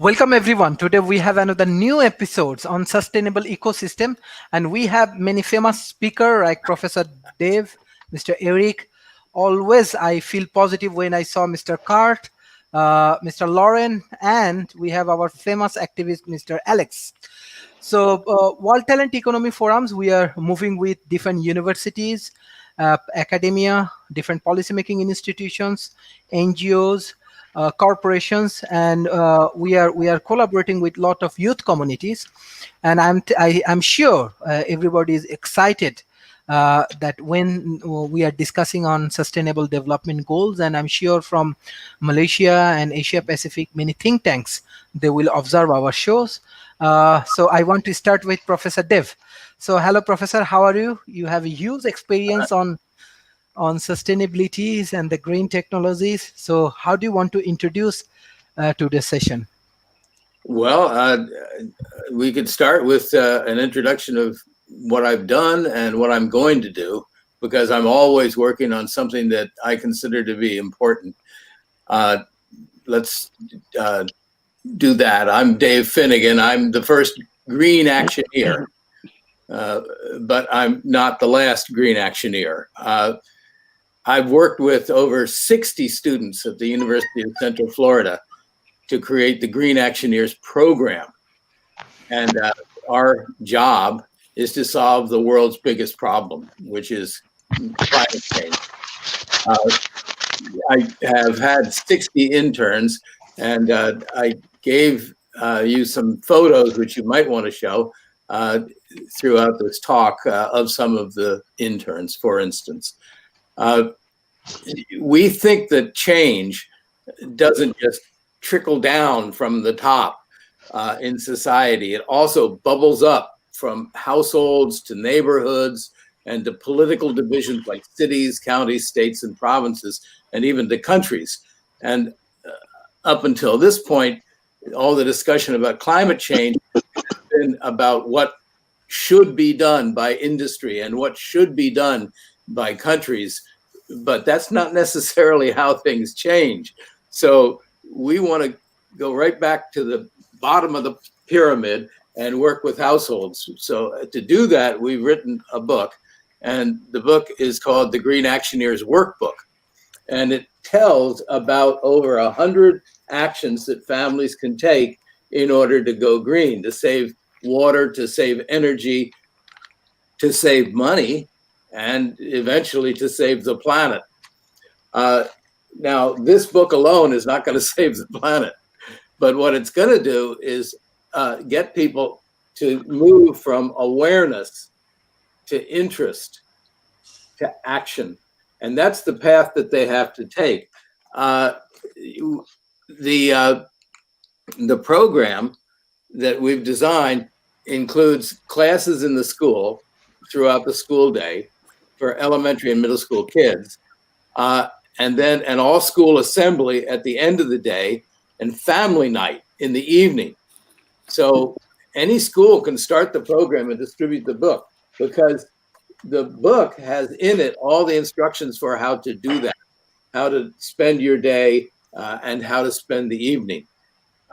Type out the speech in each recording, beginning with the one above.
Welcome everyone. Today we have another new episodes on sustainable ecosystem, and we have many famous speaker like Professor Dave, Mr. Eric. Always I feel positive when I saw Mr. Cart, Mr. Lauren, and we have our famous activist Mr. Alex. So World Talent Economy Forums, we are moving with different universities, academia, different policymaking institutions, NGOs, corporations, and we are collaborating with a lot of youth communities. And I'm sure everybody is excited that when we are discussing on sustainable development goals, and I'm sure from Malaysia and Asia Pacific, many think tanks, they will observe our shows. So I want to start with Professor Dev. So hello, Professor, how are you? You have a huge experience on sustainabilities and the green technologies. So how do you want to introduce to this session? Well, we could start with an introduction of what I've done and what I'm going to do, because I'm always working on something that I consider to be important. Let's do that. I'm Dave Finnegan. I'm the first green actioneer, but I'm not the last green actioneer. I've worked with over 60 students at the University of Central Florida to create the Green Actioneers program. And our job is to solve the world's biggest problem, which is climate change. I have had 60 interns, and I gave you some photos, which you might want to show throughout this talk of some of the interns, for instance. We think that change doesn't just trickle down from the top in society. It also bubbles up from households to neighborhoods and to political divisions like cities, counties, states, and provinces, and even to countries. And up until this point, all the discussion about climate change has been about what should be done by industry and what should be done by countries. But that's not necessarily how things change. So we want to go right back to the bottom of the pyramid and work with households. So to do that, we've written a book, and the book is called The Green Actioneers Workbook. And it tells about over 100 actions that families can take in order to go green, to save water, to save energy, to save money, and eventually to save the planet. Now, this book alone is not going to save the planet, but what it's going to do is get people to move from awareness to interest to action. And that's the path that they have to take. The program that we've designed includes classes in the school throughout the school day for elementary and middle school kids, and then an all-school assembly at the end of the day and family night in the evening. So any school can start the program and distribute the book, because the book has in it all the instructions for how to do that, how to spend your day and how to spend the evening.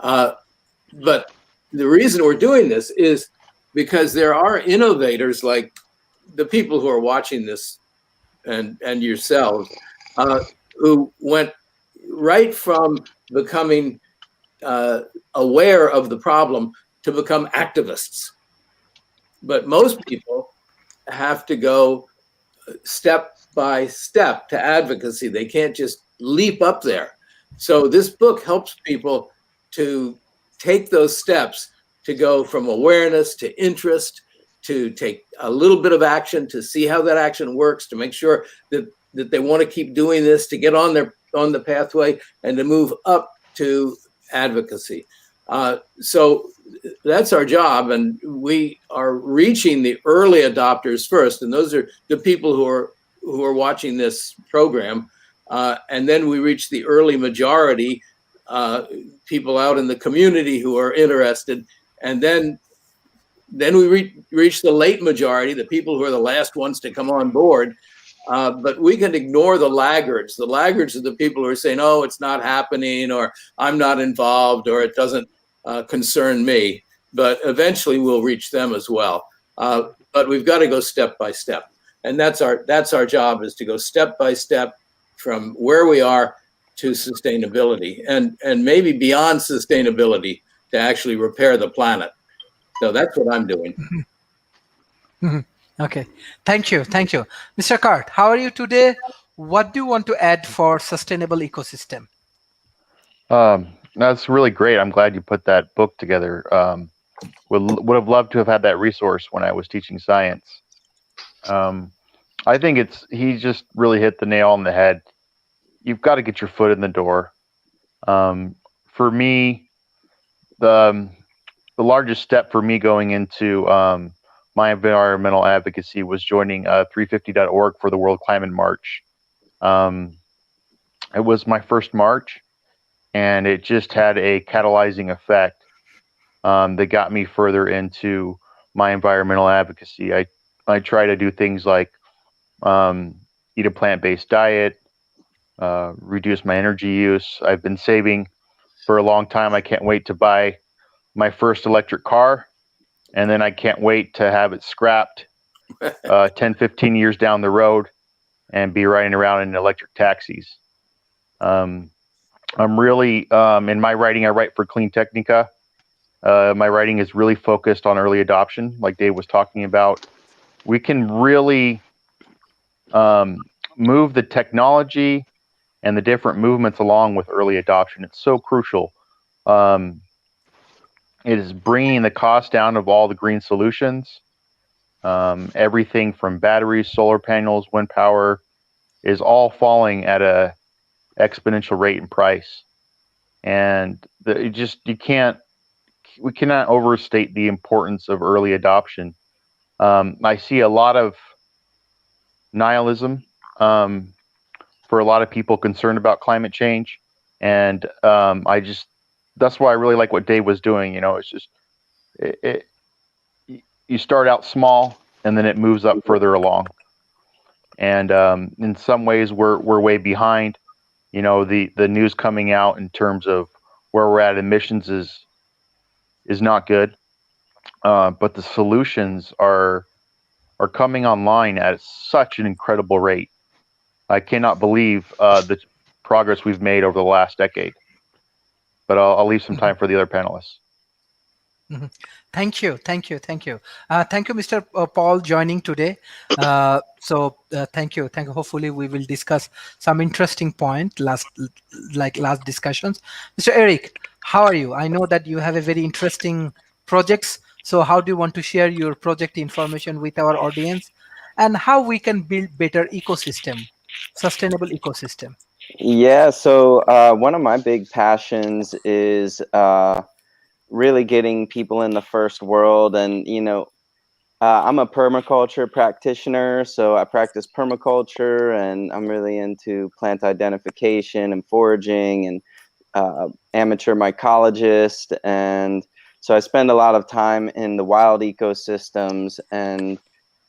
But the reason we're doing this is because there are innovators like the people who are watching this and yourselves, who went right from becoming aware of the problem to become activists. But most people have to go step by step to advocacy. They can't just leap up there. So this book helps people to take those steps to go from awareness to interest, to take a little bit of action, to see how that action works, to make sure that they want to keep doing this, to get on the pathway, and to move up to advocacy. So that's our job, and we are reaching the early adopters first, and those are the people who are watching this program, and then we reach the early majority, people out in the community who are interested, and then we reach the late majority, the people who are the last ones to come on board. But we can ignore the laggards. The laggards are the people who are saying, "Oh, it's not happening," or "I'm not involved," or "It doesn't concern me, but eventually we'll reach them as well. But we've got to go step by step, and that's our job, is to go step by step from where we are to sustainability, and maybe beyond sustainability, to actually repair the planet. So that's what I'm doing. Mhm. Okay. Thank you. Thank you. Mr. Cart, how are you today? What do you want to add for sustainable ecosystem? That's really great. I'm glad you put that book together. Would have loved to have had that resource when I was teaching science. I think he just really hit the nail on the head. You've got to get your foot in the door. For me, the largest step for me going into my environmental advocacy was joining 350.org for the World Climate March. It was my first march, and it just had a catalyzing effect that got me further into my environmental advocacy. I try to do things like eat a plant-based diet, reduce my energy use. I've been saving for a long time. I can't wait to buy my first electric car, and then I can't wait to have it scrapped 10, 15 years down the road and be riding around in electric taxis. I'm really, in my writing, I write for Clean Technica. My writing is really focused on early adoption, like Dave was talking about. We can really move the technology and the different movements along with early adoption. It's so crucial. It is bringing the cost down of all the green solutions. Everything from batteries, solar panels, wind power is all falling at a exponential rate in price. And we cannot overstate the importance of early adoption. I see a lot of nihilism for a lot of people concerned about climate change, and that's why I really like what Dave was doing. It's just you start out small and then it moves up further along. And in some ways, we're way behind. The news coming out in terms of where we're at emissions is not good. But the solutions are coming online at such an incredible rate. I cannot believe the progress we've made over the last decade. But I'll leave some time for the other panelists. Mhm. Thank you, thank you, thank you. Thank you, Mr. Paul, joining today. Thank you, thank you. Hopefully, we will discuss some interesting point last discussions. Mr. Eric, how are you? I know that you have a very interesting projects. So, how do you want to share your project information with our audience, and how we can build better ecosystem, sustainable ecosystem? Yeah, so one of my big passions is really getting people in the first world. And, I'm a permaculture practitioner, so I practice permaculture, and I'm really into plant identification and foraging, and amateur mycologist. And so I spend a lot of time in the wild ecosystems, and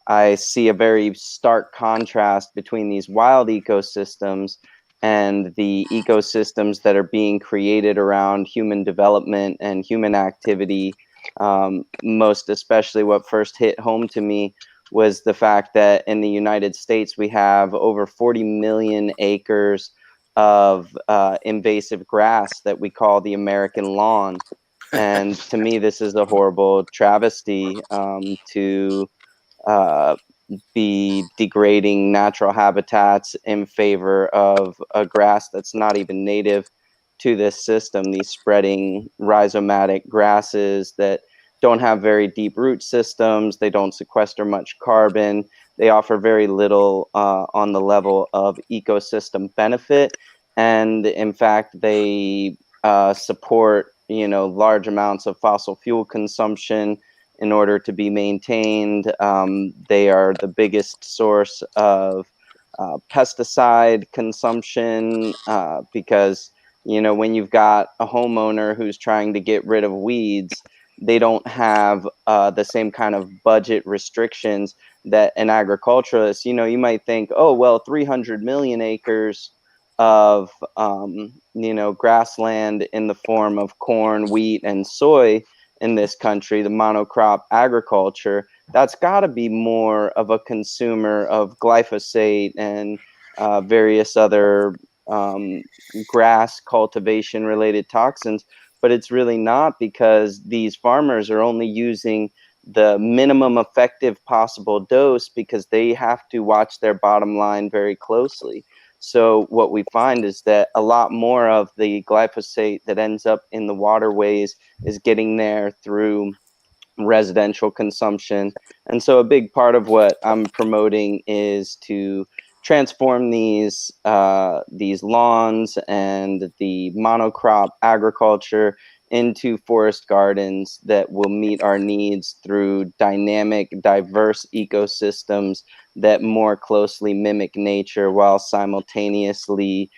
I see a very stark contrast between these wild ecosystems and the ecosystems that are being created around human development and human activity. Most especially, what first hit home to me was the fact that in the United States, we have over 40 million acres of invasive grass that we call the American lawn. And to me, this is a horrible travesty to uh, be degrading natural habitats in favor of a grass that's not even native to this system. These spreading rhizomatic grasses that don't have very deep root systems, they don't sequester much carbon, they offer very little on the level of ecosystem benefit, and in fact, they support large amounts of fossil fuel consumption in order to be maintained. They are the biggest source of pesticide consumption because, when you've got a homeowner who's trying to get rid of weeds, they don't have the same kind of budget restrictions that an agriculturalist, you might think, oh, well, 300 million acres of grassland in the form of corn, wheat, and soy in this country, the monocrop agriculture, that's got to be more of a consumer of glyphosate and various other grass cultivation related toxins. But it's really not, because these farmers are only using the minimum effective possible dose because they have to watch their bottom line very closely. So what we find is that a lot more of the glyphosate that ends up in the waterways is getting there through residential consumption. And so a big part of what I'm promoting is to transform these lawns and the monocrop agriculture into forest gardens that will meet our needs through dynamic, diverse ecosystems that more closely mimic nature, while simultaneously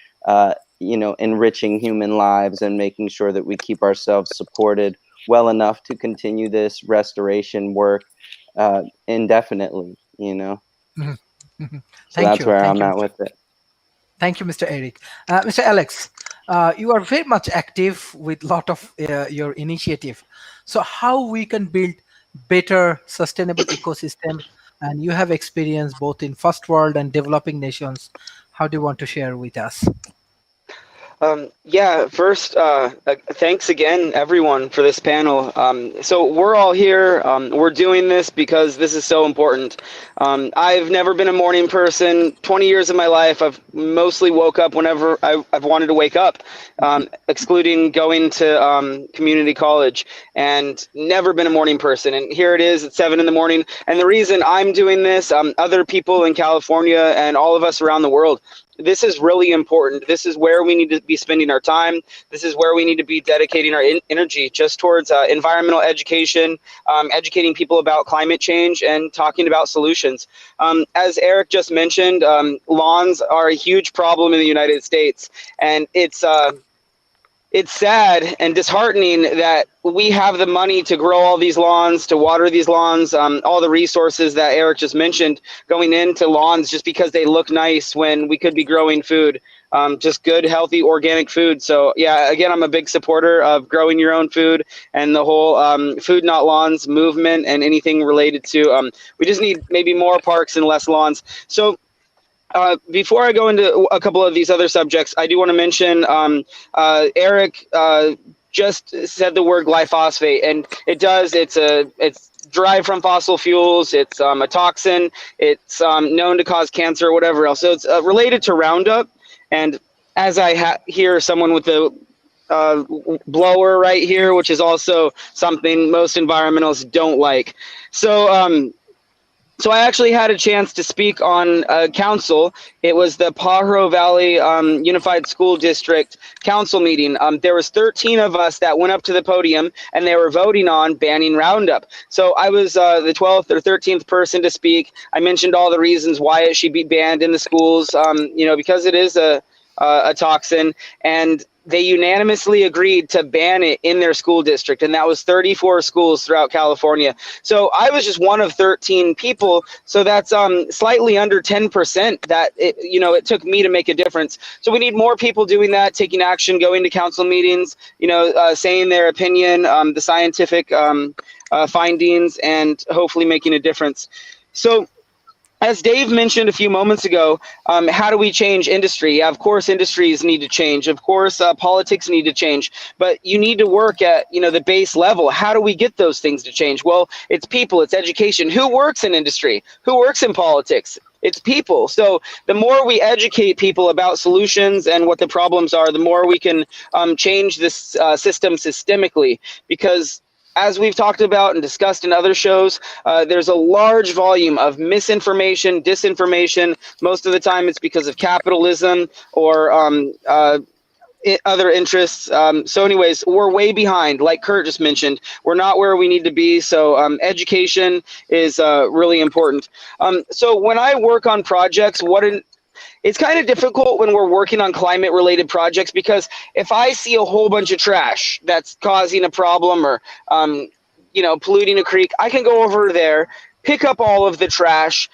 enriching human lives and making sure that we keep ourselves supported well enough to continue this restoration work indefinitely, Mhm. Mhm. So Thank that's you. where Thank I'm you. at with it. Thank you, Mr. Eric. Mr. Alex, you are very much active with a lot of your initiative. So how we can build better sustainable ecosystem, and you have experience both in first world and developing nations. How do you want to share with us? Yeah, first, thanks again, everyone, for this panel. So we're all here. We're doing this because this is so important. I've never been a morning person. 20 years of my life, I've mostly woke up whenever I've wanted to wake up, excluding going to community college, and never been a morning person. And here it is at 7 in the morning. And the reason I'm doing this, other people in California and all of us around the world, this is really important. This is where we need to be spending our time. This is where we need to be dedicating our energy, just towards environmental education, educating people about climate change, and talking about solutions. As Eric just mentioned, lawns are a huge problem in the United States, and it's sad and disheartening that we have the money to grow all these lawns, to water these lawns, all the resources that Eric just mentioned going into lawns just because they look nice when we could be growing food, just good, healthy, organic food. So yeah, again, I'm a big supporter of growing your own food and the whole food not lawns movement and anything related to, we just need maybe more parks and less lawns. So before I go into a couple of these other subjects, I do want to mention Eric just said the word glyphosate, and it's derived from fossil fuels. It's a toxin. It's known to cause cancer or whatever else. So it's related to Roundup. And as I hear someone with the blower right here, which is also something most environmentalists don't like. So I actually had a chance to speak on council. It was the Pajaro Valley Unified School District council meeting. There was 13 of us that went up to the podium, and they were voting on banning Roundup. So I was the 12th or 13th person to speak. I mentioned all the reasons why it should be banned in the schools, because it is a toxin, and they unanimously agreed to ban it in their school district, and that was 34 schools throughout California. So I was just one of 13 people, so that's slightly under 10% that it took me to make a difference. So we need more people doing that, taking action, going to council meetings, saying their opinion, the scientific findings, and hopefully making a difference. So as Dave mentioned a few moments ago, how do we change industry? Yeah, of course, industries need to change. Of course, politics need to change. But you need to work at the base level. How do we get those things to change? Well, it's people, it's education. Who works in industry? Who works in politics? It's people. So the more we educate people about solutions and what the problems are, the more we can change this system systemically. Because as we've talked about and discussed in other shows, there's a large volume of misinformation, disinformation. Most of the time it's because of capitalism or other interests. So anyways, we're way behind. Like Kurt just mentioned, we're not where we need to be. So education is really important. So when I work on projects, it's kind of difficult when we're working on climate related projects, because if I see a whole bunch of trash that's causing a problem or, polluting a creek, I can go over there, pick up all of the trash,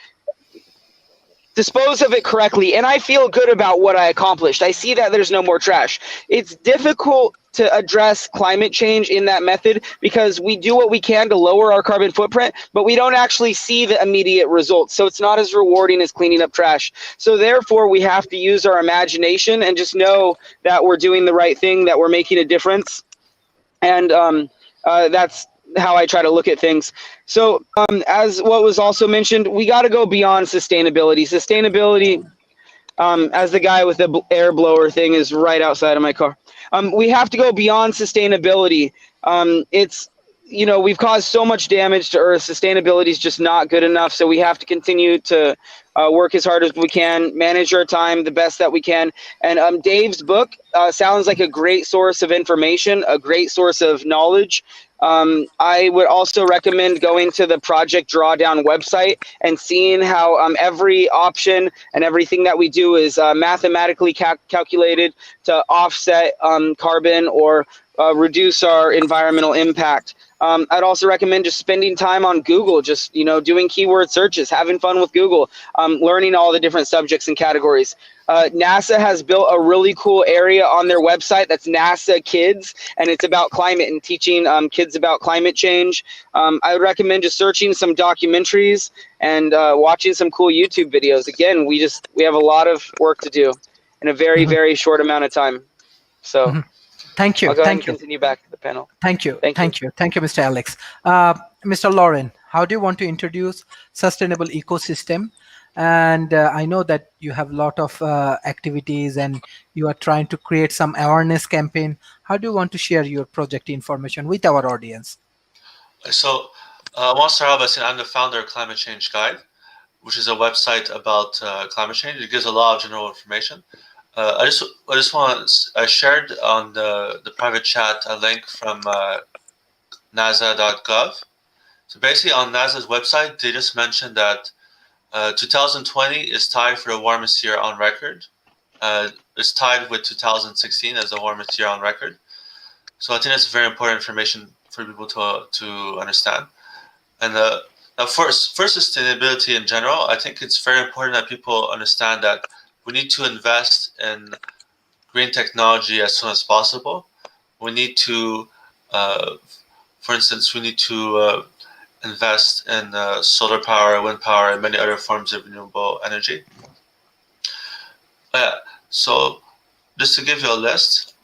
dispose of it correctly, and I feel good about what I accomplished. I see that there's no more trash. It's difficult to address climate change in that method because we do what we can to lower our carbon footprint, but we don't actually see the immediate results. So it's not as rewarding as cleaning up trash. So therefore, we have to use our imagination and just know that we're doing the right thing, that we're making a difference. And that's how I try to look at things. So as what was also mentioned, we got to go beyond sustainability. Sustainability, as the guy with the air blower thing is right outside of my car. We have to go beyond sustainability. It's, you know, we've caused so much damage to Earth. Sustainability is just not good enough. So we have to continue to work as hard as we can, manage our time the best that we can. And Dave's book sounds like a great source of information, a great source of knowledge. I would also recommend going to the Project Drawdown website and seeing how every option and everything that we do is mathematically calculated to offset carbon or reduce our environmental impact. I'd also recommend just spending time on Google, just, you know, doing keyword searches, having fun with Google, learning all the different subjects and categories. NASA has built a really cool area on their website that's NASA Kids, and it's about climate and teaching kids about climate change. I would recommend just searching some documentaries and watching some cool YouTube videos. Again, we have a lot of work to do in a very, very short amount of time. So Thank you. I'll go ahead Thank and you. continue back to the panel. Thank you. Thank you. Thank you. Thank you, Mr. Alex. Mr. Lauren, how do you want to introduce sustainable ecosystem? And I know that you have a lot of activities and you are trying to create some awareness campaign. How do you want to share your project information with our audience? So I want to start off by saying I'm the founder of Climate Change Guide, which is a website about climate change. It gives a lot of general information. I shared on the private chat a link from nasa.gov. So basically on NASA's website, they just mentioned that 2020 is tied for the warmest year on record. It's tied with 2016 as the warmest year on record. So I think that's very important information for people to understand. And now for sustainability in general, I think it's very important that people understand that we need to invest in green technology as soon as possible. We need to, for instance, invest in solar power, wind power, and many other forms of renewable energy. So just to give you a list,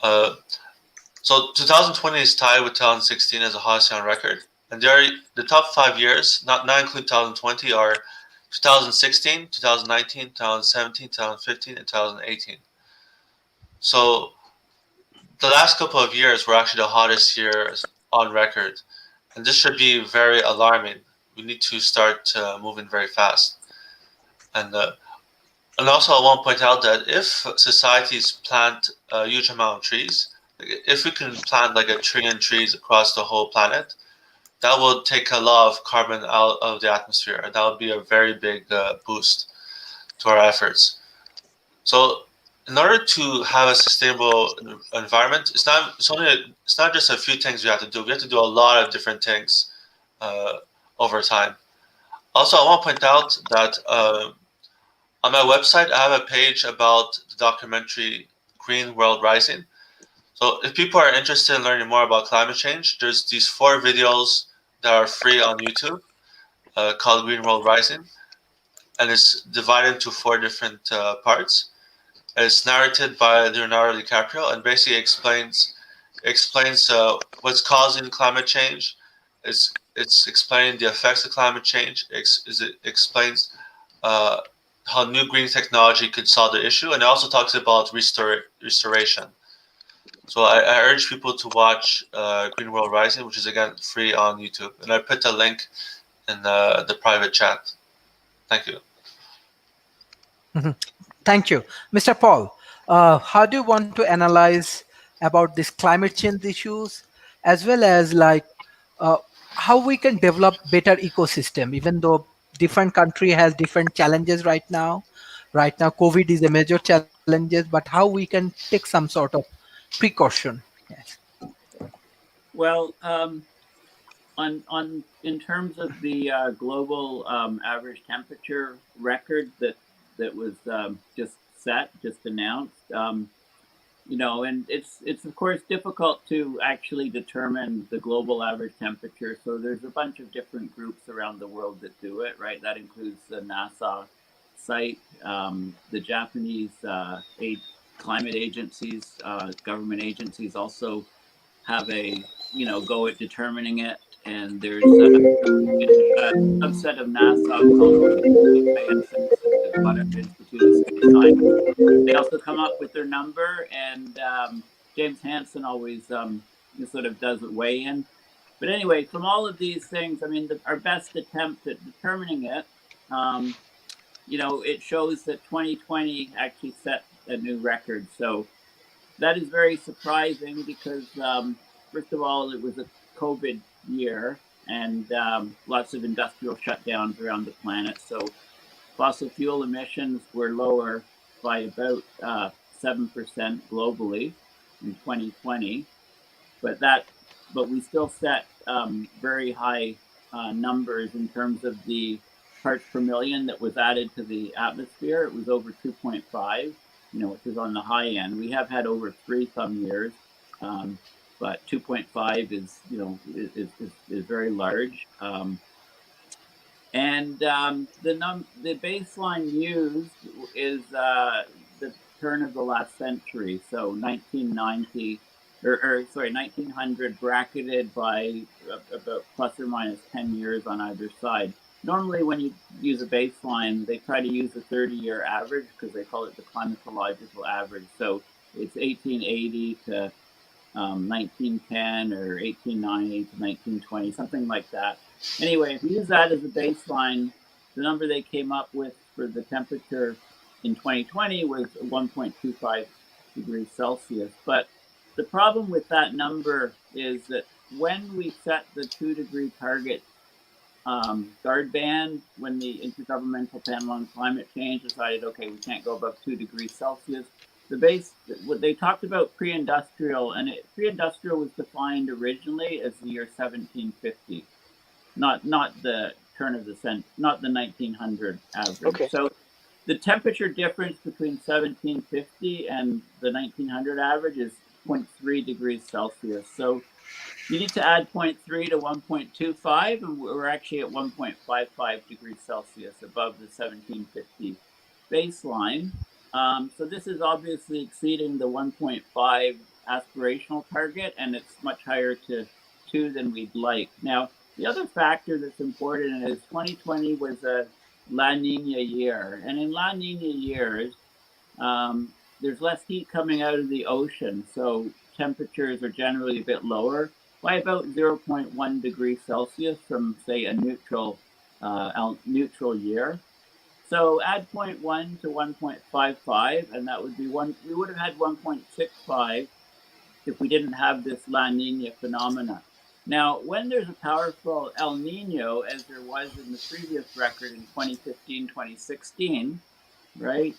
so 2020 is tied with 2016 as a hottest year on record. And the top 5 years, not including 2020, are 2016, 2019, 2017, 2015, and 2018. So the last couple of years were actually the hottest years on record. And this should be very alarming. We need to start moving very fast. And also I want to point out that if societies plant a huge amount of trees, if we can plant like 1 trillion trees across the whole planet, that will take a lot of carbon out of the atmosphere. And that would be a very big boost to our efforts. So in order to have a sustainable environment, it's not just a few things we have to do. We have to do a lot of different things over time. Also, I want to point out that on my website, I have a page about the documentary Green World Rising. So if people are interested in learning more about climate change, there's these 4 videos that are free on YouTube called Green World Rising. And it's divided into 4 different parts. It's narrated by Leonardo DiCaprio and basically explains what's causing climate change. It's explaining the effects of climate change. It explains how new green technology could solve the issue, and it also talks about restoration. So I urge people to watch Green World Rising, which is again free on YouTube, and I put the link in the private chat. Thank you. Thank you. Mr. Paul, how do you want to analyze about this climate change issues, as well as like how we can develop better ecosystem, even though different country has different challenges right now. Right now, COVID is a major challenges, but how we can take some sort of precaution. Yes. Well, in terms of the global average temperature record that that was just announced. And it's of course difficult to actually determine the global average temperature. So there's a bunch of different groups around the world that do it, right? That includes the NASA site, the Japanese climate agencies, government agencies also have a go at determining it. And there's a subset of NASA called the ISS, the Goddard Institute of Space Science. They also come up with their number, and James Hansen always sort of does a weigh in. But anyway, from all of these things, I mean, our best attempt at determining it, it shows that 2020 actually set a new record. So that is very surprising because, first of all, it was a COVID year and lots of industrial shutdowns around the planet. So fossil fuel emissions were lower by about 7% globally in 2020, but we still set very high numbers in terms of the parts per million that was added to the atmosphere. It was over 2.5, which is on the high end. We have had over 3 some years, but 2.5 is very large. And the baseline used is the turn of the last century, so 1990, 1900, bracketed by about plus or minus 10 years on either side. Normally, when you use a baseline, they try to use a 30-year average because they call it the climatological average. So it's 1880 to 1910 or 1890 to 1920, something like that. Anyway, if you use that as a baseline, the number they came up with for the temperature in 2020 was 1.25 degrees Celsius. But the problem with that number is that when we set the 2-degree target guard band, when the Intergovernmental Panel on Climate Change decided, okay, we can't go above 2 degrees Celsius, what they talked about pre-industrial, and pre-industrial was defined originally as the year 1750, not the turn of the century, not the 1900 average. Okay. So the temperature difference between 1750 and the 1900 average is 0.3 degrees Celsius. So you need to add 0.3 to 1.25, and we're actually at 1.55 degrees Celsius above the 1750 baseline. So this is obviously exceeding the 1.5 aspirational target, and it's much higher to 2 than we'd like. Now, the other factor that's important is 2020 was a La Nina year, and in La Nina years, there's less heat coming out of the ocean, so temperatures are generally a bit lower by about 0.1 degrees Celsius from, say, a neutral year. So add 0.1 to 1.55, and that would be we would have had 1.65 if we didn't have this La Nina phenomena. Now, when there's a powerful El Nino, as there was in the previous record in 2015, 2016, right?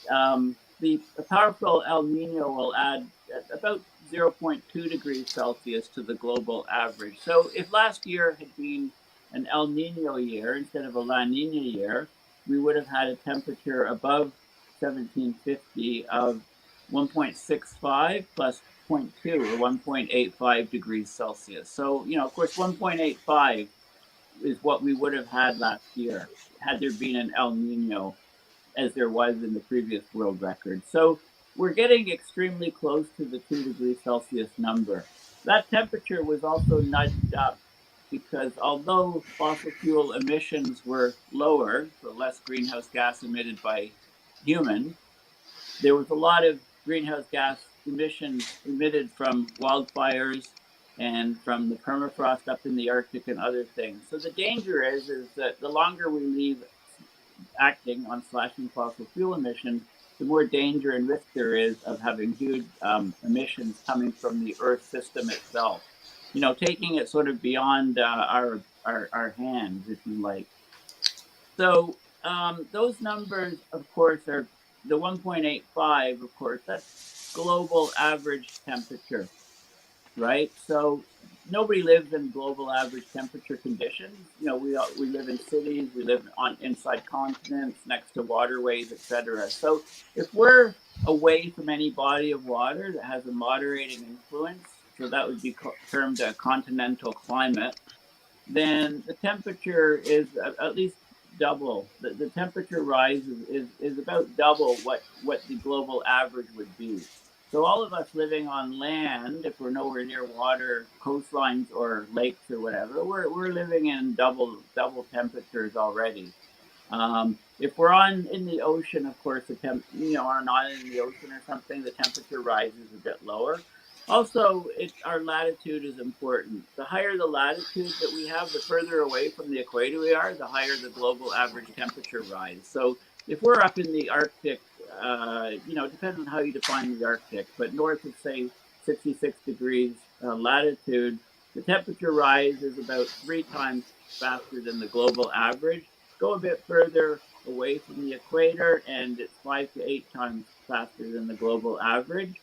The powerful El Nino will add about 0.2 degrees Celsius to the global average. So if last year had been an El Nino year instead of a La Nina year, we would have had a temperature above 1750 of 1.65 plus 0.2 or 1.85 degrees Celsius. So, of course, 1.85 is what we would have had last year had there been an El Nino, as there was in the previous world record. So we're getting extremely close to the 2 degrees Celsius number. That temperature was also nudged up because although fossil fuel emissions were lower, so less greenhouse gas emitted by humans, there was a lot of greenhouse gas emissions emitted from wildfires and from the permafrost up in the Arctic and other things. So the danger is that the longer we leave acting on slashing fossil fuel emissions, the more danger and risk there is of having huge emissions coming from the Earth system itself. Taking it sort of beyond our hands, if you like. So those numbers, of course, are the 1.85. Of course, that's global average temperature, right? So nobody lives in global average temperature conditions. We live in cities, we live inside continents, next to waterways, etc. So if we're away from any body of water that has a moderating influence, so that would be termed a continental climate, then the temperature is at least double. The temperature rise is about double what the global average would be. So all of us living on land, if we're nowhere near water, coastlines or lakes or whatever, we're living in double temperatures already. If we're in the ocean, of course, are not in the ocean or something, the temperature rises a bit lower. Also, our latitude is important. The higher the latitude that we have, the further away from the equator we are, the higher the global average temperature rise. So if we're up in the Arctic, it depends on how you define the Arctic, but north of, say, 66 degrees latitude, the temperature rise is about 3 times faster than the global average. Go a bit further away from the equator, and it's 5 to 8 times faster than the global average.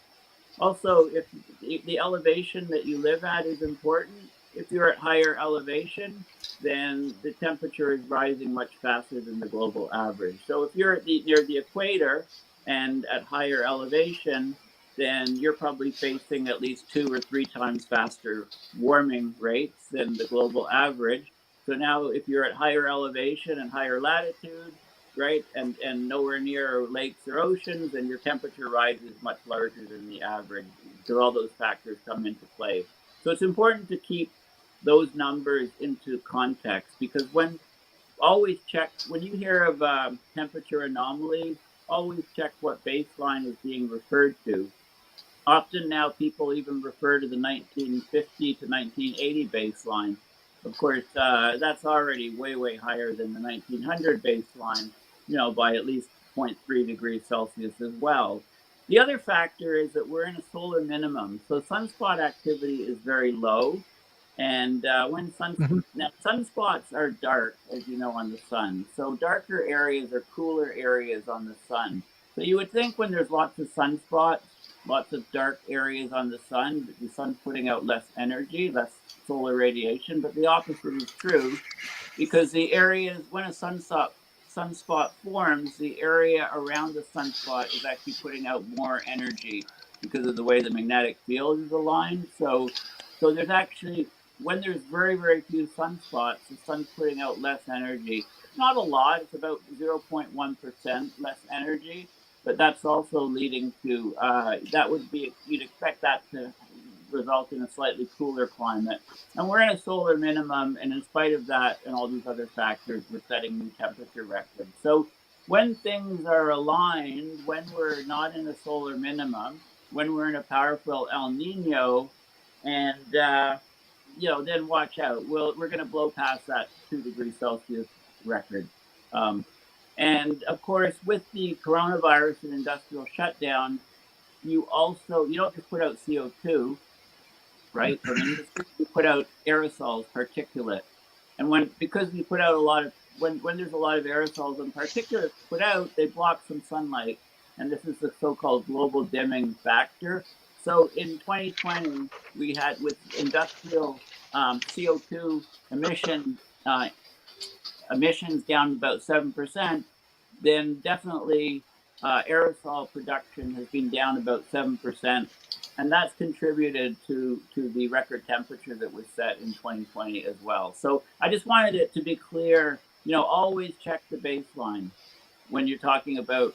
Also, if the elevation that you live at is important, if you're at higher elevation, then the temperature is rising much faster than the global average. So if you're near the equator and at higher elevation, then you're probably facing at least 2 or 3 times faster warming rates than the global average. So now if you're at higher elevation and higher latitude, right, and nowhere near lakes or oceans, and your temperature rise is much larger than the average. So all those factors come into play. So it's important to keep those numbers into context, because always check when you hear of temperature anomalies, always check what baseline is being referred to. Often now people even refer to the 1950 to 1980 baseline. Of course, that's already way higher than the 1900 baseline, by at least 0.3 degrees Celsius as well. The other factor is that we're in a solar minimum, so sunspot activity is very low. And Mhm. now sunspots are dark, as you know, on the sun. So darker areas are cooler areas on the sun. So you would think when there's lots of sunspots, lots of dark areas on the sun, the sun's putting out less energy, less solar radiation. But the opposite is true, because the areas, when a sunspot forms, the area around the sunspot is actually putting out more energy because of the way the magnetic field is aligned. So there's actually, when there's very few sunspots, the sun's putting out less energy. Not a lot, it's about 0.1% less energy, but that's also leading to, you'd expect that to result in a slightly cooler climate. And we're in a solar minimum, and in spite of that and all these other factors, we're setting new temperature records. So when things are aligned, when we're not in a solar minimum, when we're in a powerful El Nino, and then watch out. We're going to blow past that 2 degrees Celsius record. And of course, with the coronavirus and industrial shutdown, you don't just put out CO2, right, from industry. You put out aerosols, particulate, and because we put out a lot of when there's a lot of aerosols and particulates put out, they block some sunlight, and this is the so-called global dimming factor. So in 2020, we had, with industrial CO2 emissions down about 7%, then definitely aerosol production has been down about 7%. And that's contributed to the record temperature that was set in 2020 as well. So I just wanted it to be clear, always check the baseline when you're talking about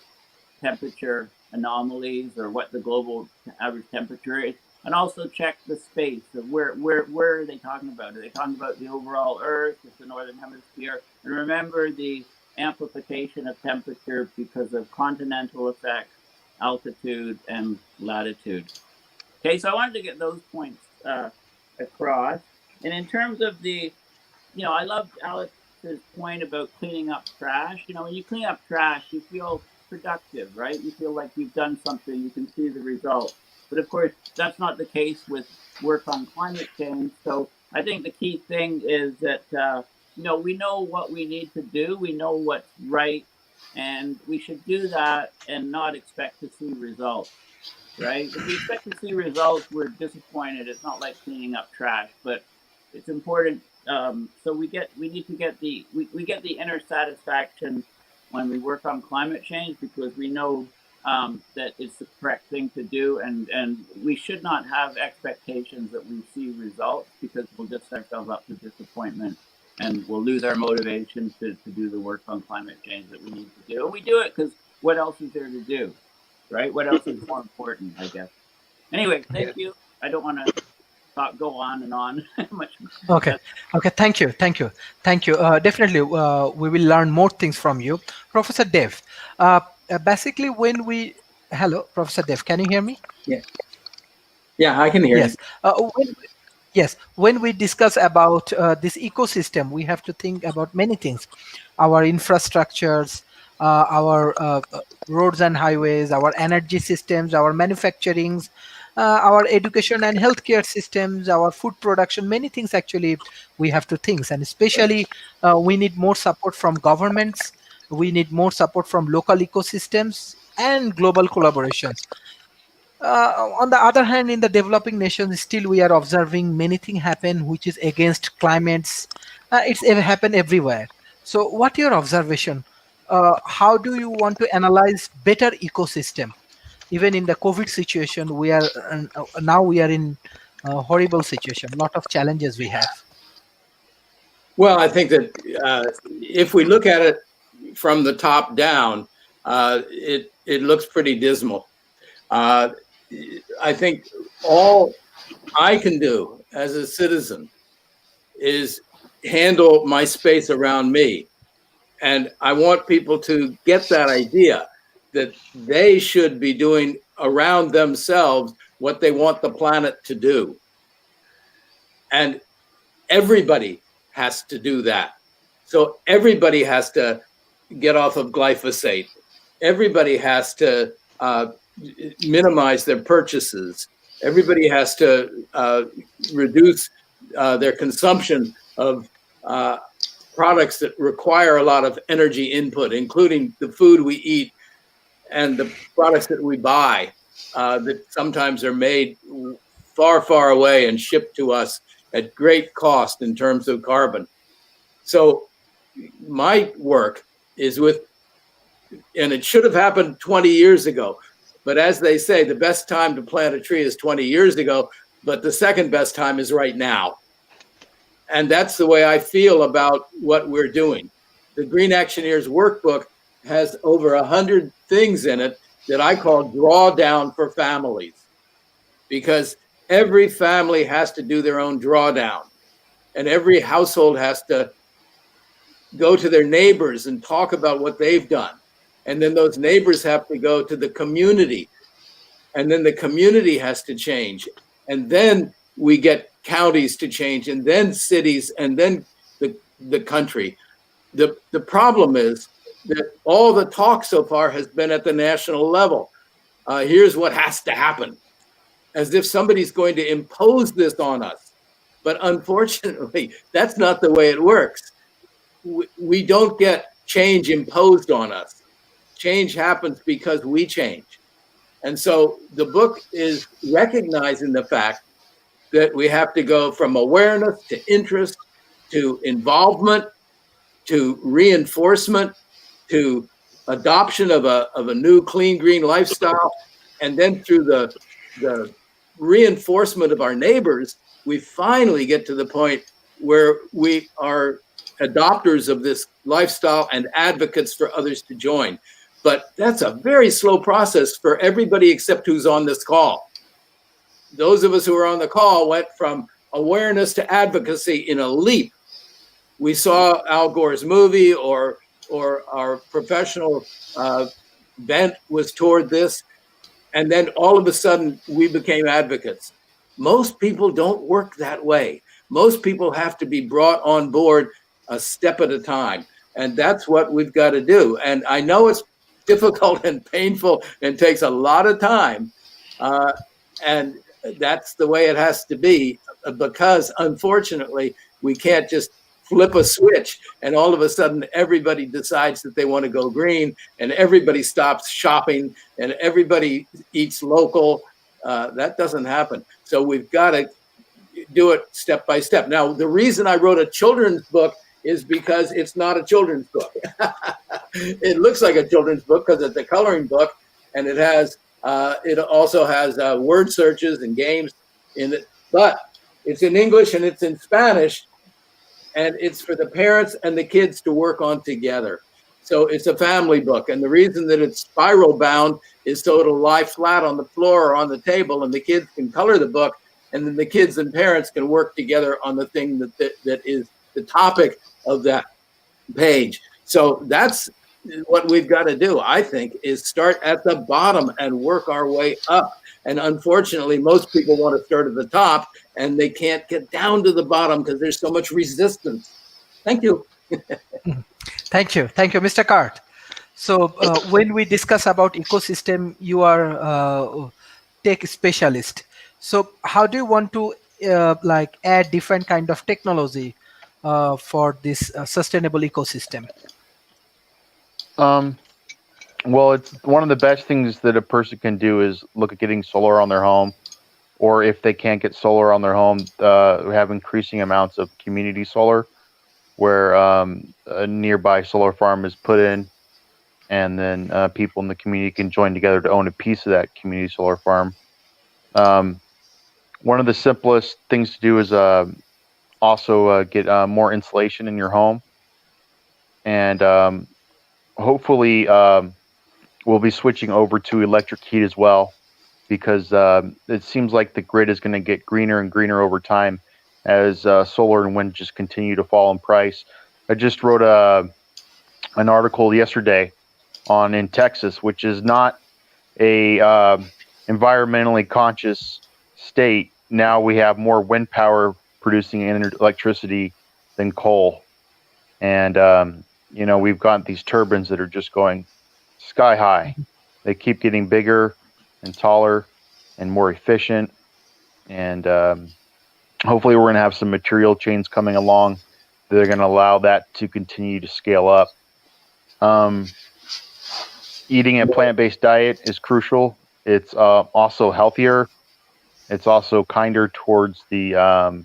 temperature anomalies or what the global average temperature is. And also check the space of where are they talking about? Are they talking about the overall Earth, just the northern hemisphere? And remember the amplification of temperature because of continental effects, altitude, and latitude. Okay, so I wanted to get those points across. And in terms of I loved Alex's point about cleaning up trash. When you clean up trash, you feel productive, right? You feel like you've done something, you can see the result. But of course, that's not the case with work on climate change. So I think the key thing is that, we know what we need to do, we know what's right, and we should do that and not expect to see results. right? If we expect to see results, we're disappointed. It's not like cleaning up trash, but it's important. So we need to get we get the inner satisfaction when we work on climate change, because we know that it's the correct thing to do, and we should not have expectations that we see results, because we'll just set ourselves up to disappointment and we'll lose our motivation to do the work on climate change that we need to do. And we do it because what else is there to do, right? What else is more important, I guess. Anyway, thank you. I don't want to go on and on much more. Okay. Thank you. Definitely, we will learn more things from you, Professor Dev. Basically, hello, Professor Dev, can you hear me? Yeah, I can hear you. Yes, when we discuss about this ecosystem, we have to think about many things: our infrastructures, our roads and highways, our energy systems, our manufacturings, our education and healthcare systems, our food production. Many things actually we have to think, and especially we need more support from governments. We need more support from local ecosystems and global collaborations. On the other hand, in the developing nations, still we are observing many things happen which is against climates. It's happen everywhere. So what your observation? How do you want to analyze better ecosystem? Even in the COVID situation, we are now we are in a horrible situation. Lot of challenges we have. Well, I think that if we look at it from the top down, it looks pretty dismal. I think all I can do as a citizen is handle my space around me. And I want people to get that idea that they should be doing around themselves what they want the planet to do. And everybody has to do that. So everybody has to get off of glyphosate. Everybody has to minimize their purchases. Everybody has to reduce their consumption of products that require a lot of energy input, including the food we eat and the products that we buy that sometimes are made far, far away and shipped to us at great cost in terms of carbon. So my work is with, and it should have happened 20 years ago, but as they say, the best time to plant a tree is 20 years ago, but the second best time is right now. And that's the way I feel about what we're doing. The Green Actioneers workbook has over 100 things in it that I call drawdown for families, because every family has to do their own drawdown, and every household has to go to their neighbors and talk about what they've done. And then those neighbors have to go to the community, and then the community has to change. And then we get counties to change, and then cities, and then the country. The problem is that all the talk so far has been at the national level. Here's what has to happen, as if somebody's going to impose this on us. But unfortunately, that's not the way it works. We don't get change imposed on us. Change happens because we change. And so the book is recognizing the fact that we have to go from awareness to interest to involvement to reinforcement to adoption of a new clean green lifestyle, and then through the reinforcement of our neighbors, we finally get to the point where we are adopters of this lifestyle and advocates for others to join. But that's a very slow process for everybody except who's on this call. Those of us who are on the call went from awareness to advocacy in a leap. We saw Al Gore's movie, or our professional bent was toward this, and then all of a sudden we became advocates. Most people don't work that way. Most people have to be brought on board a step at a time, and that's what we've got to do. And I know it's difficult and painful and takes a lot of time, and that's the way it has to be, because unfortunately we can't just flip a switch and all of a sudden everybody decides that they want to go green, and everybody stops shopping, and everybody eats local, That doesn't happen. So we've got to do it step by step. Now, the reason I wrote a children's book is because it's not a children's book. It looks like a children's book because it's a coloring book, and it also has word searches and games in it. But it's in English and it's in Spanish, and it's for the parents and the kids to work on together. So it's a family book. And the reason that it's spiral bound is so it'll lie flat on the floor or on the table, and the kids can color the book, and then the kids and parents can work together on the thing that is the topic of that page. So that's what we've got to do, I think, is start at the bottom and work our way up. And unfortunately, most people want to start at the top, and they can't get down to the bottom because there's so much resistance. Thank you. Thank you, Mr. Cart. So when we discuss about ecosystem, you are tech specialist. So how do you want to like add different kind of technology for this sustainable ecosystem? Well, it's one of the best things that a person can do is look at getting solar on their home, or if they can't get solar on their home, we have increasing amounts of community solar, where a nearby solar farm is put in, and then people in the community can join together to own a piece of that community solar farm. One of the simplest things to do is also get more insulation in your home, and hopefully we'll be switching over to electric heat as well, because it seems like the grid is going to get greener and greener over time as solar and wind just continue to fall in price. I just wrote an article yesterday in Texas, which is not a environmentally conscious state. Now we have more wind power producing electricity than coal, and we've got these turbines that are just going sky high. They keep getting bigger and taller and more efficient, and hopefully we're going to have some material chains coming along that are going to allow that to continue to scale up. Eating a plant-based diet is crucial. It's also healthier. It's also kinder towards the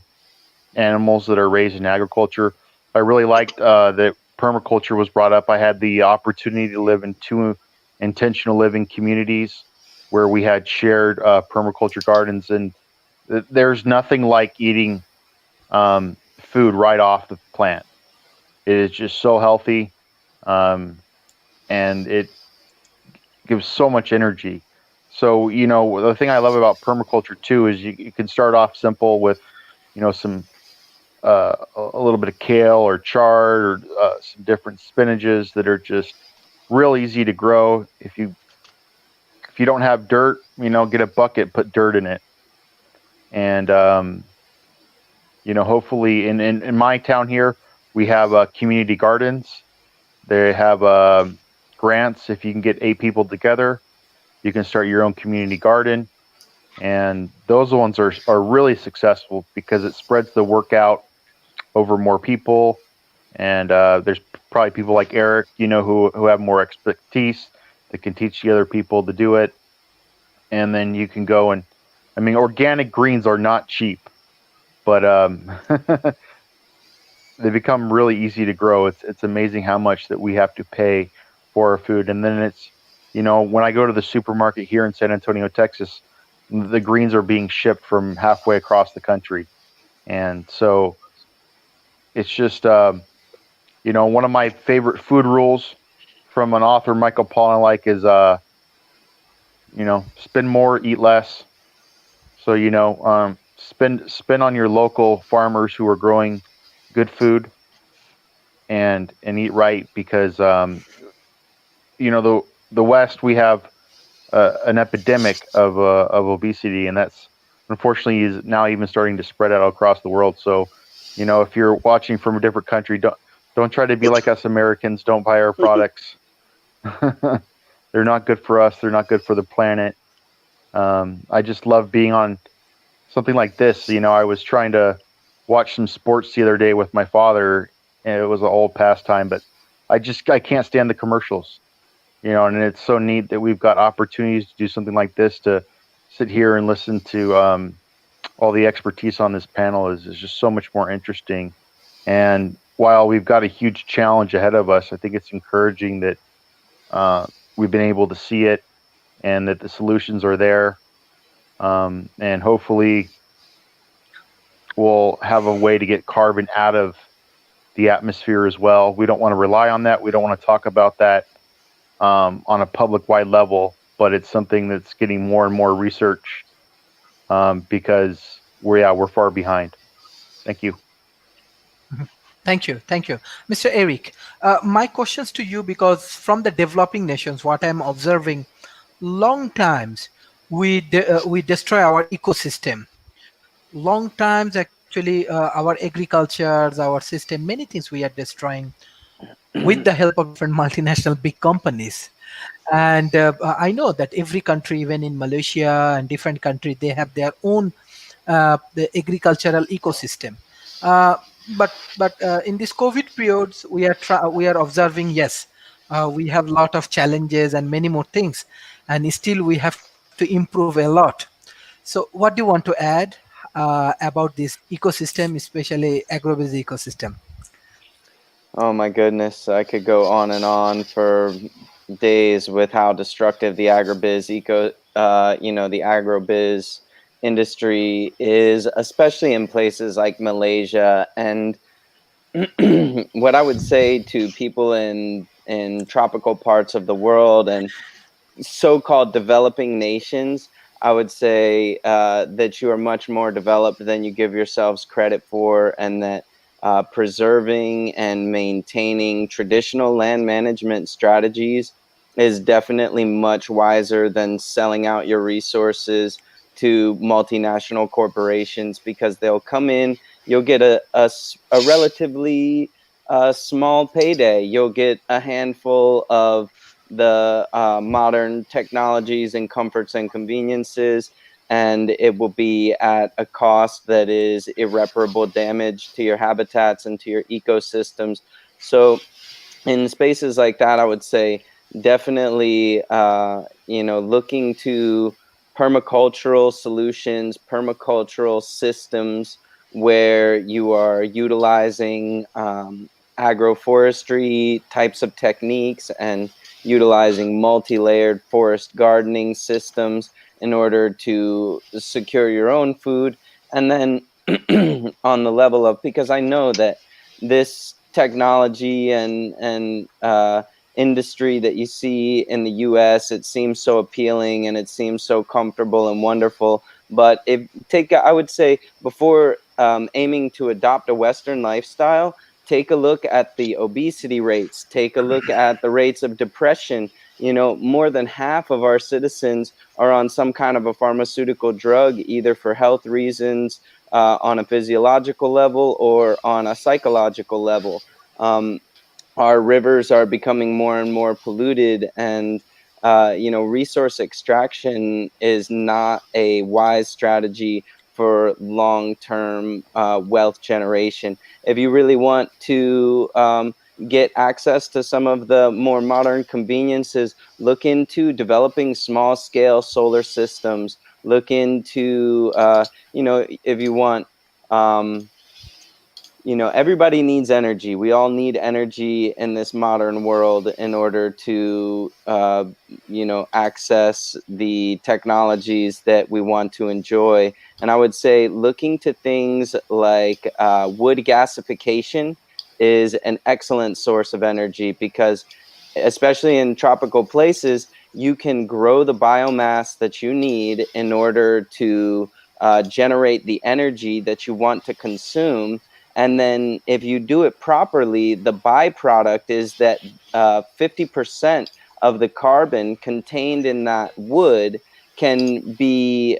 animals that are raised in agriculture. I really liked that permaculture was brought up. I had the opportunity to live in 2 intentional living communities where we had shared permaculture gardens, and there's nothing like eating food right off the plant. It is just so healthy, and it gives so much energy. So, the thing I love about permaculture too is you can start off simple with, some a little bit of kale or chard or some different spinaches that are just real easy to grow. If you don't have dirt, get a bucket, put dirt in it, and hopefully in my town here we have community gardens. They have grants. If you can get 8 people together, you can start your own community garden, and those ones are really successful because it spreads the work out over more people, and there's probably people like Eric, who have more expertise that can teach the other people to do it, and then you can go and, organic greens are not cheap, but they become really easy to grow. It's amazing how much that we have to pay for our food, and then it's, when I go to the supermarket here in San Antonio, Texas, the greens are being shipped from halfway across the country, and so it's just, one of my favorite food rules from an author, Michael Pollan, is, spend more, eat less. So, spend on your local farmers who are growing good food, and eat right, because, the West, we have an epidemic of obesity, and that's unfortunately is now even starting to spread out across the world. So, if you're watching from a different country, don't try to be like us Americans. Don't buy our products. They're not good for us. They're not good for the planet. I just love being on something like this. I was trying to watch some sports the other day with my father, and it was an old pastime, but I can't stand the commercials. And it's so neat that we've got opportunities to do something like this to sit here and listen to all the expertise on this panel is just so much more interesting. And while we've got a huge challenge ahead of us, I think it's encouraging that we've been able to see it and that the solutions are there. And hopefully we'll have a way to get carbon out of the atmosphere as well. We don't want to rely on that. We don't want to talk about that on a public-wide level, but it's something that's getting more and more research because we're far behind. Thank you. Thank you. Thank you. Mr. Eric, my questions to you, because from the developing nations, what I'm observing, long times we destroy our ecosystem. Long times, actually, our agricultures, our system, many things we are destroying with the help of different multinational big companies. And I know that every country, even in Malaysia and different countries, they have their own the agricultural ecosystem. Uh, but in this COVID periods, we are observing, yes, we have a lot of challenges and many more things, and still we have to improve a lot. So what do you want to add about this ecosystem, especially agrobase ecosystem? Oh my goodness, I could go on and on for days with how destructive the the agrobiz industry is, especially in places like Malaysia. And what I would say to people in tropical parts of the world and so-called developing nations, I would say that you are much more developed than you give yourselves credit for, and that preserving and maintaining traditional land management strategies is definitely much wiser than selling out your resources to multinational corporations, because they'll come in, you'll get a relatively small payday, you'll get a handful of the modern technologies and comforts and conveniences, and it will be at a cost that is irreparable damage to your habitats and to your ecosystems. So in spaces like that, I would say definitely, looking to permacultural solutions, permacultural systems where you are utilizing agroforestry types of techniques and utilizing multi-layered forest gardening systems in order to secure your own food. And then on the level of, because I know that this technology and industry that you see in the US, it seems so appealing and it seems so comfortable and wonderful. But I would say, before aiming to adopt a Western lifestyle, take a look at the obesity rates, take a look at the rates of depression. More than half of our citizens are on some kind of a pharmaceutical drug, either for health reasons, on a physiological level, or on a psychological level. Um, our rivers are becoming more and more polluted, and resource extraction is not a wise strategy for long-term wealth generation. If you really want to get access to some of the more modern conveniences, look into developing small-scale solar systems. Look into, if you want, everybody needs energy. We all need energy in this modern world in order to, access the technologies that we want to enjoy. And I would say looking to things like wood gasification is an excellent source of energy, because especially in tropical places, you can grow the biomass that you need in order to generate the energy that you want to consume. And then if you do it properly, the byproduct is that 50% of the carbon contained in that wood can be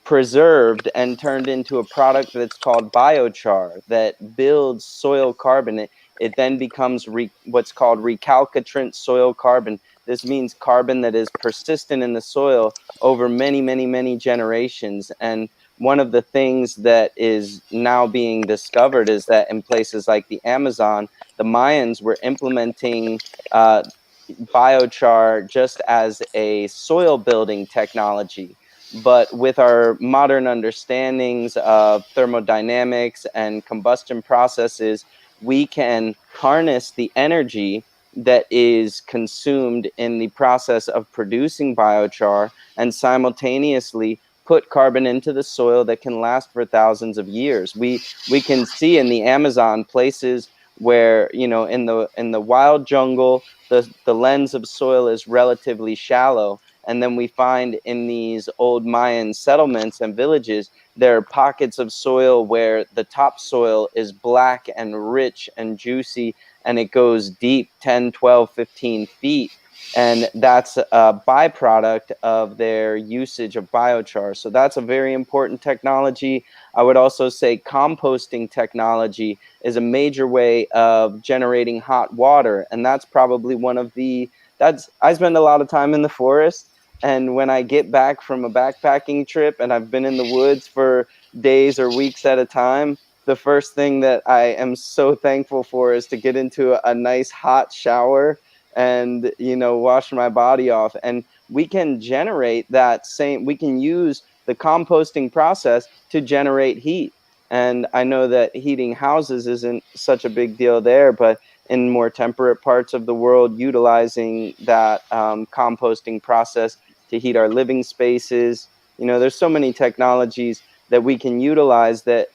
preserved and turned into a product that's called biochar that builds soil carbon. It then becomes what's called recalcitrant soil carbon. This means carbon that is persistent in the soil over many, many, many generations. And one of the things that is now being discovered is that in places like the Amazon, the Mayans were implementing biochar just as a soil building technology. But with our modern understandings of thermodynamics and combustion processes, we can harness the energy that is consumed in the process of producing biochar and simultaneously put carbon into the soil that can last for thousands of years. We can see in the Amazon places where, you know, in the wild jungle, the lens of soil is relatively shallow, and then we find in these old Mayan settlements and villages, there are pockets of soil where the topsoil is black and rich and juicy, and it goes deep 10, 12, 15 feet. And that's a byproduct of their usage of biochar. So that's a very important technology. I would also say composting technology is a major way of generating hot water. And that's probably one of the, I spend a lot of time in the forest. And when I get back from a backpacking trip and I've been in the woods for days or weeks at a time, the first thing that I am so thankful for is to get into a nice hot shower and, you know, wash my body off. And we can generate that same, we can use the composting process to generate heat. And I know that heating houses isn't such a big deal there, but in more temperate parts of the world, utilizing that composting process to heat our living spaces. You know, there's so many technologies that we can utilize that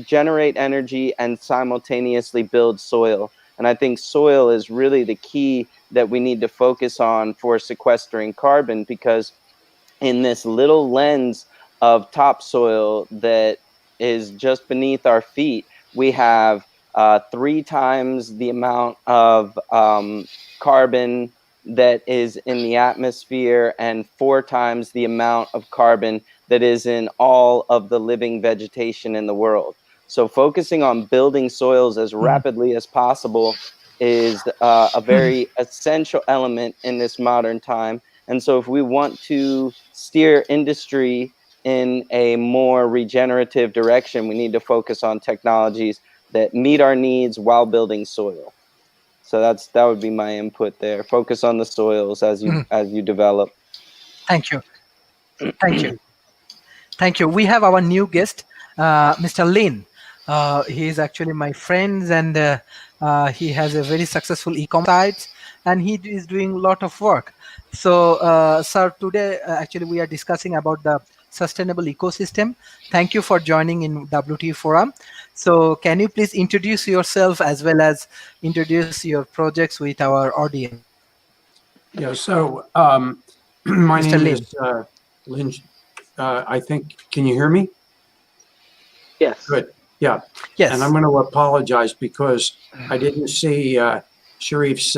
generate energy and simultaneously build soil. And I think soil is really the key that we need to focus on for sequestering carbon, because in this little lens of topsoil that is just beneath our feet, we have 3 times the amount of carbon that is in the atmosphere and 4 times the amount of carbon that is in all of the living vegetation in the world. So focusing on building soils as rapidly as possible is a very essential element in this modern time. And so if we want to steer industry in a more regenerative direction, we need to focus on technologies that meet our needs while building soil. So that would be my input there. Focus on the soils as you develop. Thank you. Thank you. Thank you. We have our new guest, Mr. Lin. He is actually my friend, and he has a very successful e-commerce site, and he is doing a lot of work. So, sir, today actually we are discussing about the sustainable ecosystem. Thank you for joining in WTEF forum. So, can you please introduce yourself as well as introduce your projects with our audience? Yeah. So, my Mr. name Lin. is Lin. I think, can you hear me? Yes. Good. Yeah. Yes. And I'm going to apologize because I didn't see Sharif's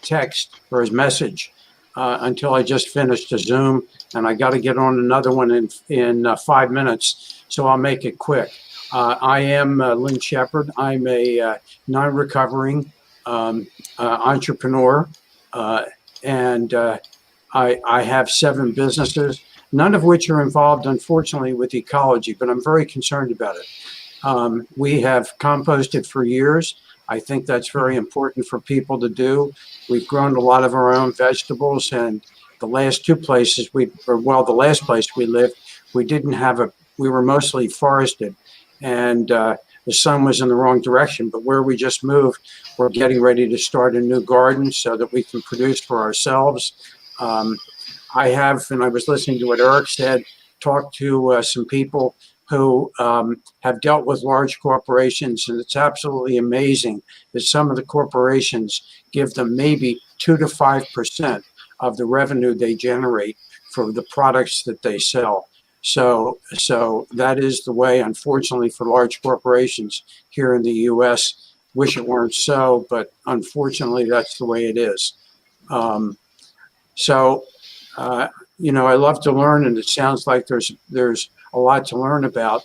text or his message until I just finished a Zoom, and I got to get on another one in 5 minutes. So I'll make it quick. I am Lynn Shepard. I'm a non-recovering entrepreneur, and I have 7 businesses, none of which are involved, unfortunately, with ecology, but I'm very concerned about it. We have composted for years. I think that's very important for people to do. We've grown a lot of our own vegetables, and the last 2 places the last place we lived, we were mostly forested, and the sun was in the wrong direction. But where we just moved, we're getting ready to start a new garden so that we can produce for ourselves. I have, and I was listening to what Eric said, talked to some people who have dealt with large corporations, and it's absolutely amazing that some of the corporations give them maybe 2 to 5% of the revenue they generate for the products that they sell. So that is the way, unfortunately, for large corporations here in the U.S. Wish it weren't so, but unfortunately, that's the way it is. You know, I love to learn, and it sounds like there's a lot to learn about.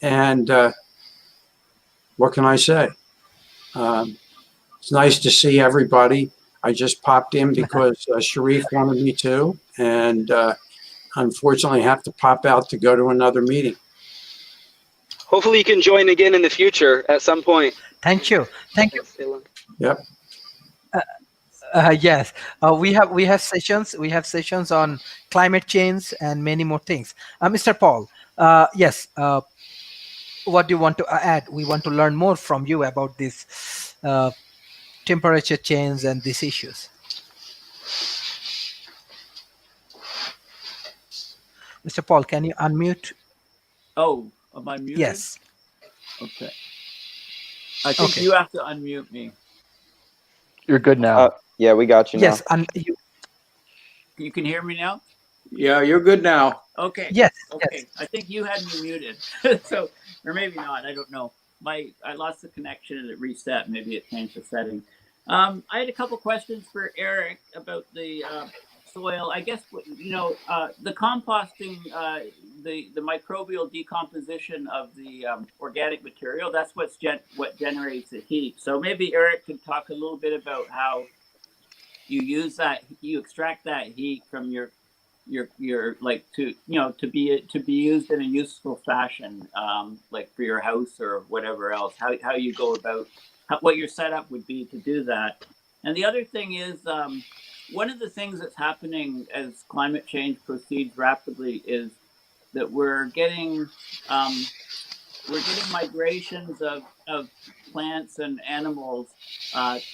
And what can I say? It's nice to see everybody. I just popped in because Sharif wanted me to, and unfortunately have to pop out to go to another meeting. Hopefully you can join again in the future at some point. Thank you. Thank you. Yep. Yes, we have sessions. We have sessions on climate change and many more things. Mr. Paul, yes. What do you want to add? We want to learn more from you about this temperature change and these issues. Mr. Paul, can you unmute? Oh, am I muted? Yes. Okay. I think Okay. you have to unmute me. You're good now. Yeah, we got you now. Yes. And you. You can hear me now? Yeah, you're good now. Okay. Yes. Yes. Okay. I think you had me muted. So, or maybe not. I don't know. I lost the connection and it reset. Maybe it changed the setting. I had a couple questions for Eric about the soil. I guess the composting, the microbial decomposition of the organic material. That's what generates the heat. So maybe Eric could talk a little bit about how you use that, you extract that heat from your like to be used in a useful fashion, like for your house or whatever else. How you go about what your setup would be to do that. And the other thing is, one of the things that's happening as climate change proceeds rapidly is that we're getting migrations of plants and animals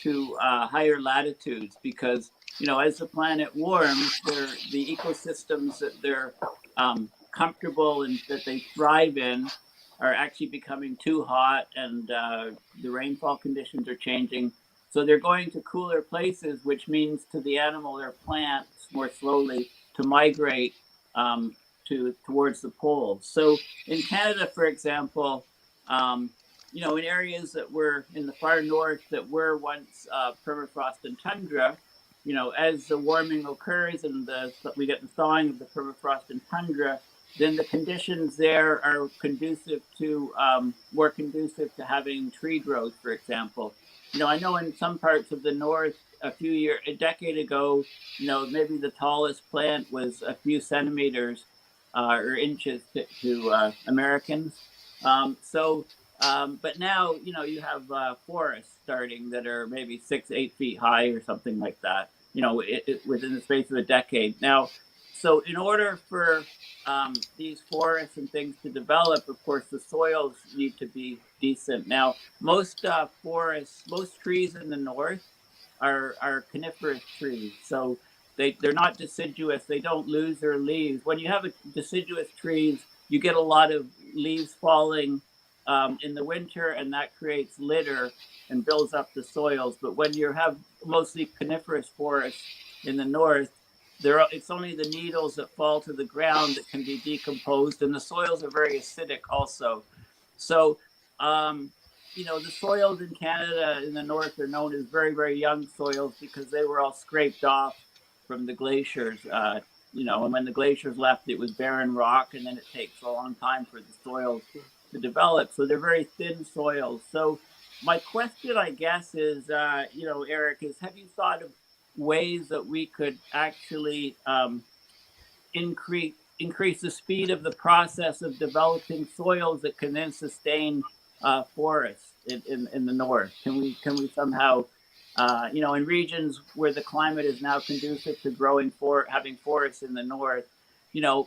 to higher latitudes because as the planet warms, the ecosystems that they're comfortable and that they thrive in are actually becoming too hot, and the rainfall conditions are changing. So they're going to cooler places, which means to the animal or plants more slowly to migrate towards the poles. So in Canada, for example, in areas that were in the far north that were once permafrost and tundra, as the warming occurs and we get the thawing of the permafrost and tundra, then the conditions there are conducive to more conducive to having tree growth, for example. I know in some parts of the north, a decade ago, maybe the tallest plant was a few centimeters or inches to Americans. But now, you have forests starting that are maybe 6, 8 feet high or something like that, within the space of a decade. Now, so in order for these forests and things to develop, of course, the soils need to be decent. Now, most forests, most trees in the north are coniferous trees. So they're not deciduous. They don't lose their leaves. When you have deciduous trees, you get a lot of leaves falling in the winter, and that creates litter and builds up the soils. But when you have mostly coniferous forests in the north, it's only the needles that fall to the ground that can be decomposed, and the soils are very acidic also. So the soils in Canada in the north are known as very, very young soils because they were all scraped off from the glaciers. And when the glaciers left, it was barren rock, and then it takes a long time for the soils to develop. So they're very thin soils. So my question, I guess, is, Eric, have you thought of ways that we could actually increase the speed of the process of developing soils that can then sustain forests in the north? Can we somehow, in regions where the climate is now conducive to having forests in the north,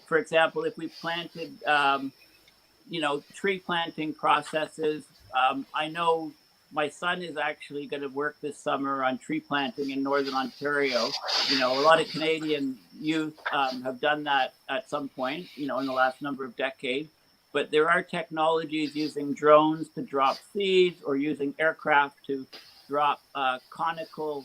for example, if we planted, tree planting processes. I know my son is actually going to work this summer on tree planting in Northern Ontario. A lot of Canadian youth have done that at some point, in the last number of decades. But there are technologies using drones to drop seeds or using aircraft to drop conical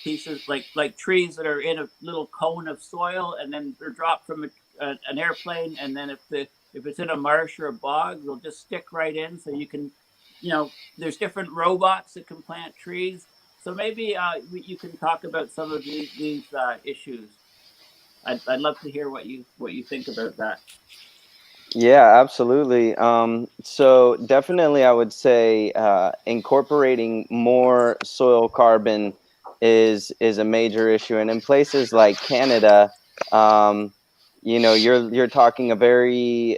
pieces like trees that are in a little cone of soil, and then they're dropped from an airplane. And then if it's in a marsh or a bog, they'll just stick right in. So you can, there's different robots that can plant trees. So maybe you can talk about some of these issues. I'd love to hear what you think about that. Yeah, absolutely. So definitely, I would say incorporating more soil carbon is a major issue, and in places like Canada, you're talking a very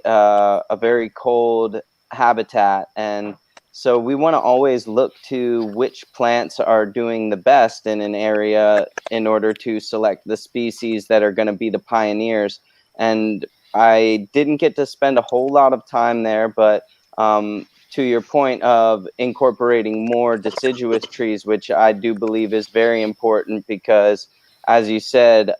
cold habitat, and So we want to always look to which plants are doing the best in an area in order to select the species that are going to be the pioneers. And I didn't get to spend a whole lot of time there, but to your point of incorporating more deciduous trees, which I do believe is very important because, as you said,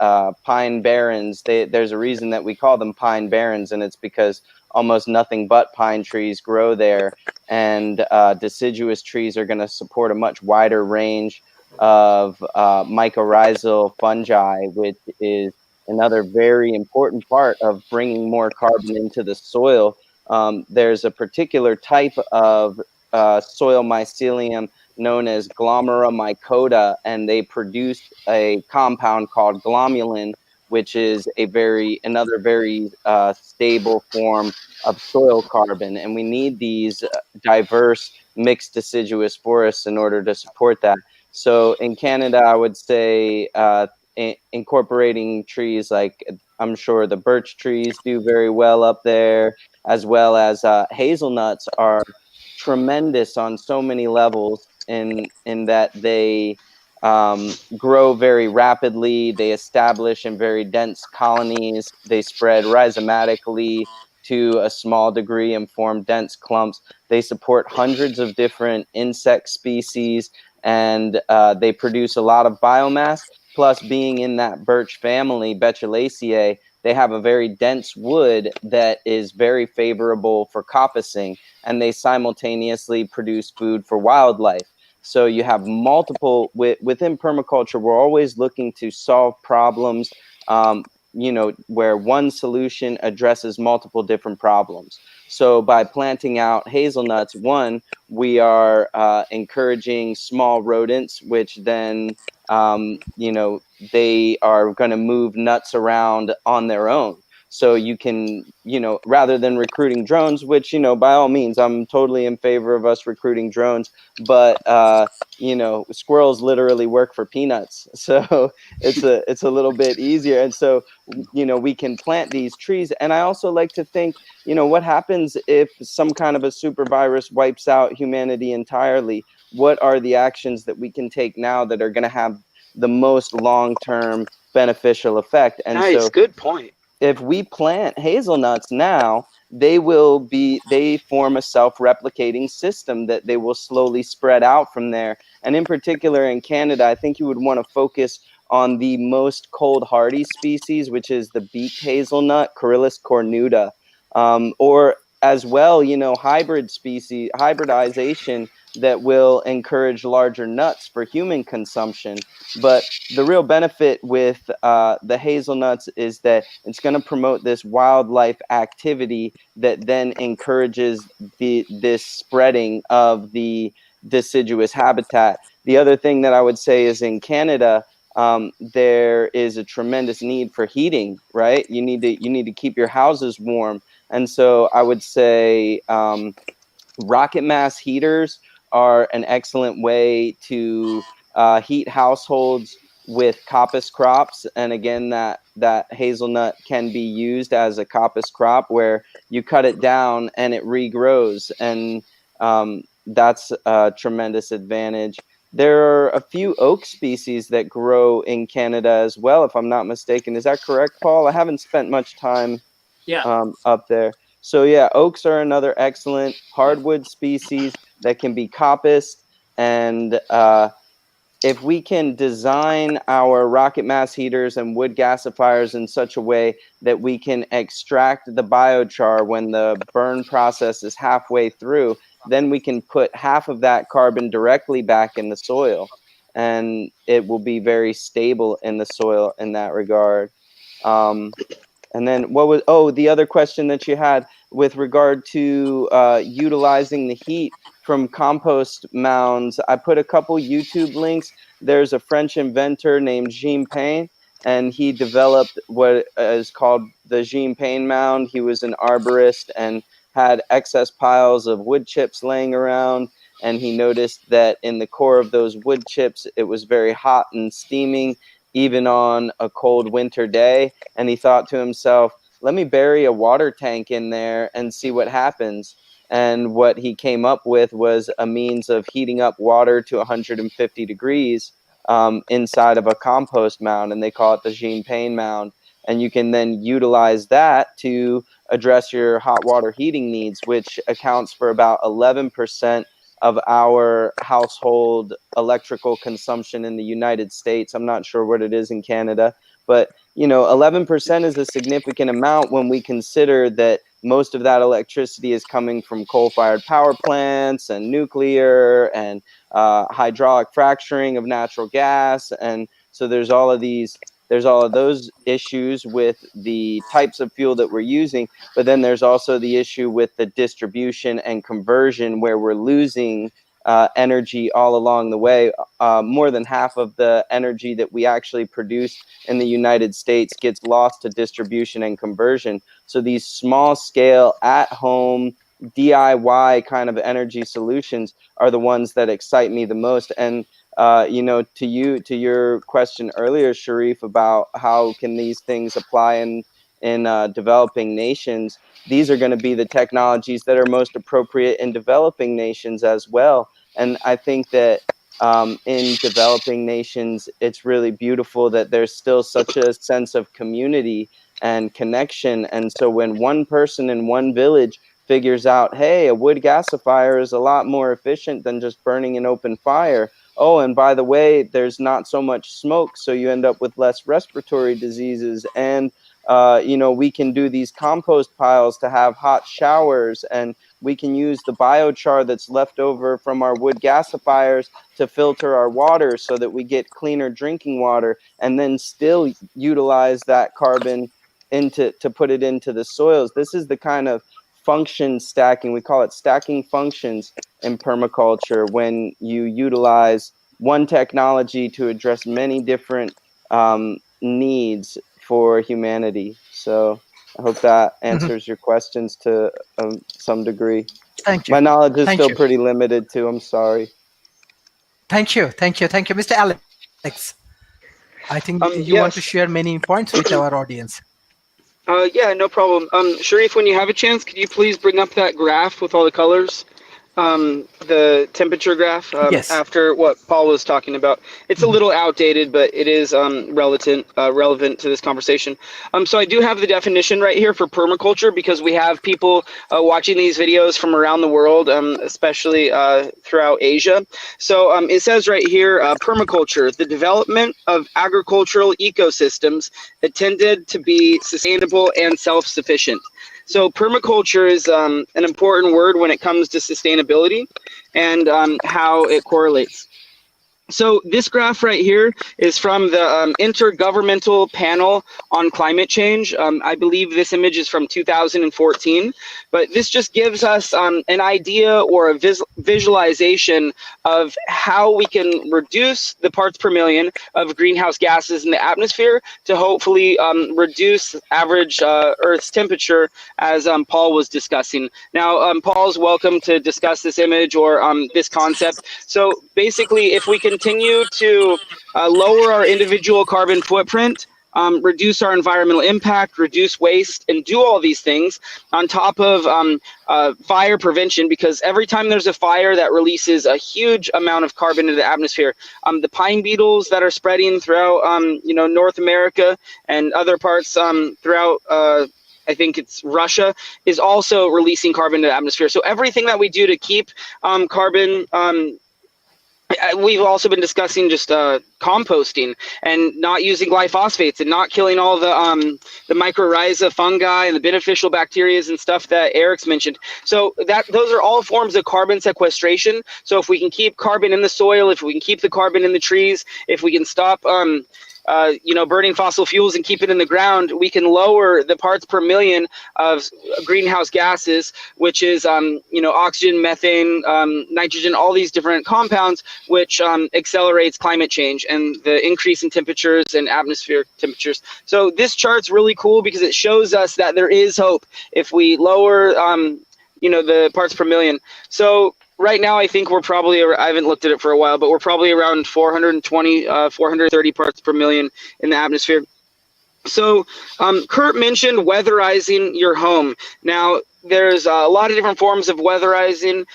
pine barrens, there's a reason that we call them pine barrens, and it's because almost nothing but pine trees grow there. And deciduous trees are going to support a much wider range of mycorrhizal fungi, which is another very important part of bringing more carbon into the soil. There's a particular type of soil mycelium known as Glomera mycota, and they produce a compound called glomulin, which is another very stable form of soil carbon. And we need these diverse mixed deciduous forests in order to support that. So in Canada, I would say incorporating trees like, I'm sure the birch trees do very well up there, as well as hazelnuts are tremendous on so many levels in that they grow very rapidly, they establish in very dense colonies, they spread rhizomatically to a small degree and form dense clumps. They support hundreds of different insect species, and they produce a lot of biomass. Plus, being in that birch family, Betulaceae, they have a very dense wood that is very favorable for coppicing, and they simultaneously produce food for wildlife. So you have multiple within permaculture. We're always looking to solve problems, where one solution addresses multiple different problems. So by planting out hazelnuts, one, we are encouraging small rodents, which then they are going to move nuts around on their own. So you can, rather than recruiting drones, which, by all means, I'm totally in favor of us recruiting drones, but squirrels literally work for peanuts. So it's a little bit easier. And so, we can plant these trees. And I also like to think, what happens if some kind of a super virus wipes out humanity entirely? What are the actions that we can take now that are going to have the most long-term beneficial effect? And Nice, so good point. if we plant hazelnuts now, they form a self-replicating system that they will slowly spread out from there. And in particular in Canada, I think you would want to focus on the most cold hardy species, which is the beaked hazelnut, Coryllis cornuta, or as well, hybridization that will encourage larger nuts for human consumption. But the real benefit with the hazelnuts is that it's going to promote this wildlife activity that then encourages this spreading of the deciduous habitat. The other thing that I would say is in Canada, there is a tremendous need for heating, right? You need to keep your houses warm. And so I would say rocket mass heaters are an excellent way to heat households with coppice crops. And again, that hazelnut can be used as a coppice crop where you cut it down and it regrows. And that's a tremendous advantage. There are a few oak species that grow in Canada as well, if I'm not mistaken. Is that correct, Paul? I haven't spent much time up there. So yeah, oaks are another excellent hardwood species that can be coppiced. And if we can design our rocket mass heaters and wood gasifiers in such a way that we can extract the biochar when the burn process is halfway through, then we can put half of that carbon directly back in the soil, and it will be very stable in the soil in that regard. And then the other question that you had with regard to utilizing the heat from compost mounds. I put a couple YouTube links. There's a French inventor named Jean Pain, and he developed what is called the Jean Pain mound. He was an arborist and had excess piles of wood chips laying around. And he noticed that in the core of those wood chips, it was very hot and steaming, even on a cold winter day. And he thought to himself, let me bury a water tank in there and see what happens. And what he came up with was a means of heating up water to 150 degrees inside of a compost mound, and they call it the Jean-Pain mound. And you can then utilize that to address your hot water heating needs, which accounts for about 11% of our household electrical consumption in the United States. I'm not sure what it is in Canada, but 11% is a significant amount when we consider that most of that electricity is coming from coal-fired power plants and nuclear and hydraulic fracturing of natural gas. And so there's all of those issues with the types of fuel that we're using, but then there's also the issue with the distribution and conversion, where we're losing energy all along the way. More than half of the energy that we actually produce in the United States gets lost to distribution and conversion. So these small scale, at home, DIY kind of energy solutions are the ones that excite me the most. And to your question earlier, Sharif, about how can these things apply in developing nations, these are going to be the technologies that are most appropriate in developing nations as well. And I think that in developing nations, it's really beautiful that there's still such a sense of community and connection. And so when one person in one village figures out, hey, a wood gasifier is a lot more efficient than just burning an open fire. Oh, and by the way, there's not so much smoke, so you end up with less respiratory diseases. And we can do these compost piles to have hot showers, and we can use the biochar that's left over from our wood gasifiers to filter our water so that we get cleaner drinking water, and then still utilize that carbon to put it into the soils. This is the kind of function stacking, we call it stacking functions in permaculture, when you utilize one technology to address many different needs for humanity. So I hope that answers your questions to some degree. Thank you. My knowledge is Thank still you. pretty limited too. I'm sorry. Thank you. Mr. Alex, I think you want to Yes. share many points with our audience. Yeah, no problem. Sharif, when you have a chance, could you please bring up that graph with all the colors? The temperature graph Yes. after what Paul was talking about. It's a little outdated, but it is relevant to this conversation. So I do have the definition right here for permaculture, because we have people watching these videos from around the world, especially throughout Asia. So it says right here, permaculture, the development of agricultural ecosystems intended to be sustainable and self-sufficient. So permaculture is an important word when it comes to sustainability and how it correlates. So this graph right here is from the Intergovernmental Panel on Climate Change. I believe this image is from 2014, but this just gives us an idea or a visualization of how we can reduce the parts per million of greenhouse gases in the atmosphere to hopefully reduce average Earth's temperature, as Paul was discussing. Now, Paul's welcome to discuss this image or this concept. So basically, if we continue to lower our individual carbon footprint, reduce our environmental impact, reduce waste, and do all these things on top of fire prevention, because every time there's a fire, that releases a huge amount of carbon into the atmosphere. The pine beetles that are spreading throughout North America and other parts throughout I think it's Russia, is also releasing carbon into the atmosphere. So everything that we do to keep carbon, we've also been discussing just composting and not using glyphosates and not killing all the mycorrhiza fungi and the beneficial bacteria and stuff that Eric's mentioned. So those are all forms of carbon sequestration. So if we can keep carbon in the soil, if we can keep the carbon in the trees, if we can stop burning fossil fuels and keep it in the ground, we can lower the parts per million of greenhouse gases, which is oxygen, methane, nitrogen, all these different compounds, which accelerates climate change and the increase in temperatures and atmospheric temperatures. So this chart's really cool because it shows us that there is hope if we lower the parts per million. So right now, I think we're probably, I haven't looked at it for a while, but we're probably around 420, 430 parts per million in the atmosphere. So Kurt mentioned weatherizing your home. Now, there's a lot of different forms of weatherizing.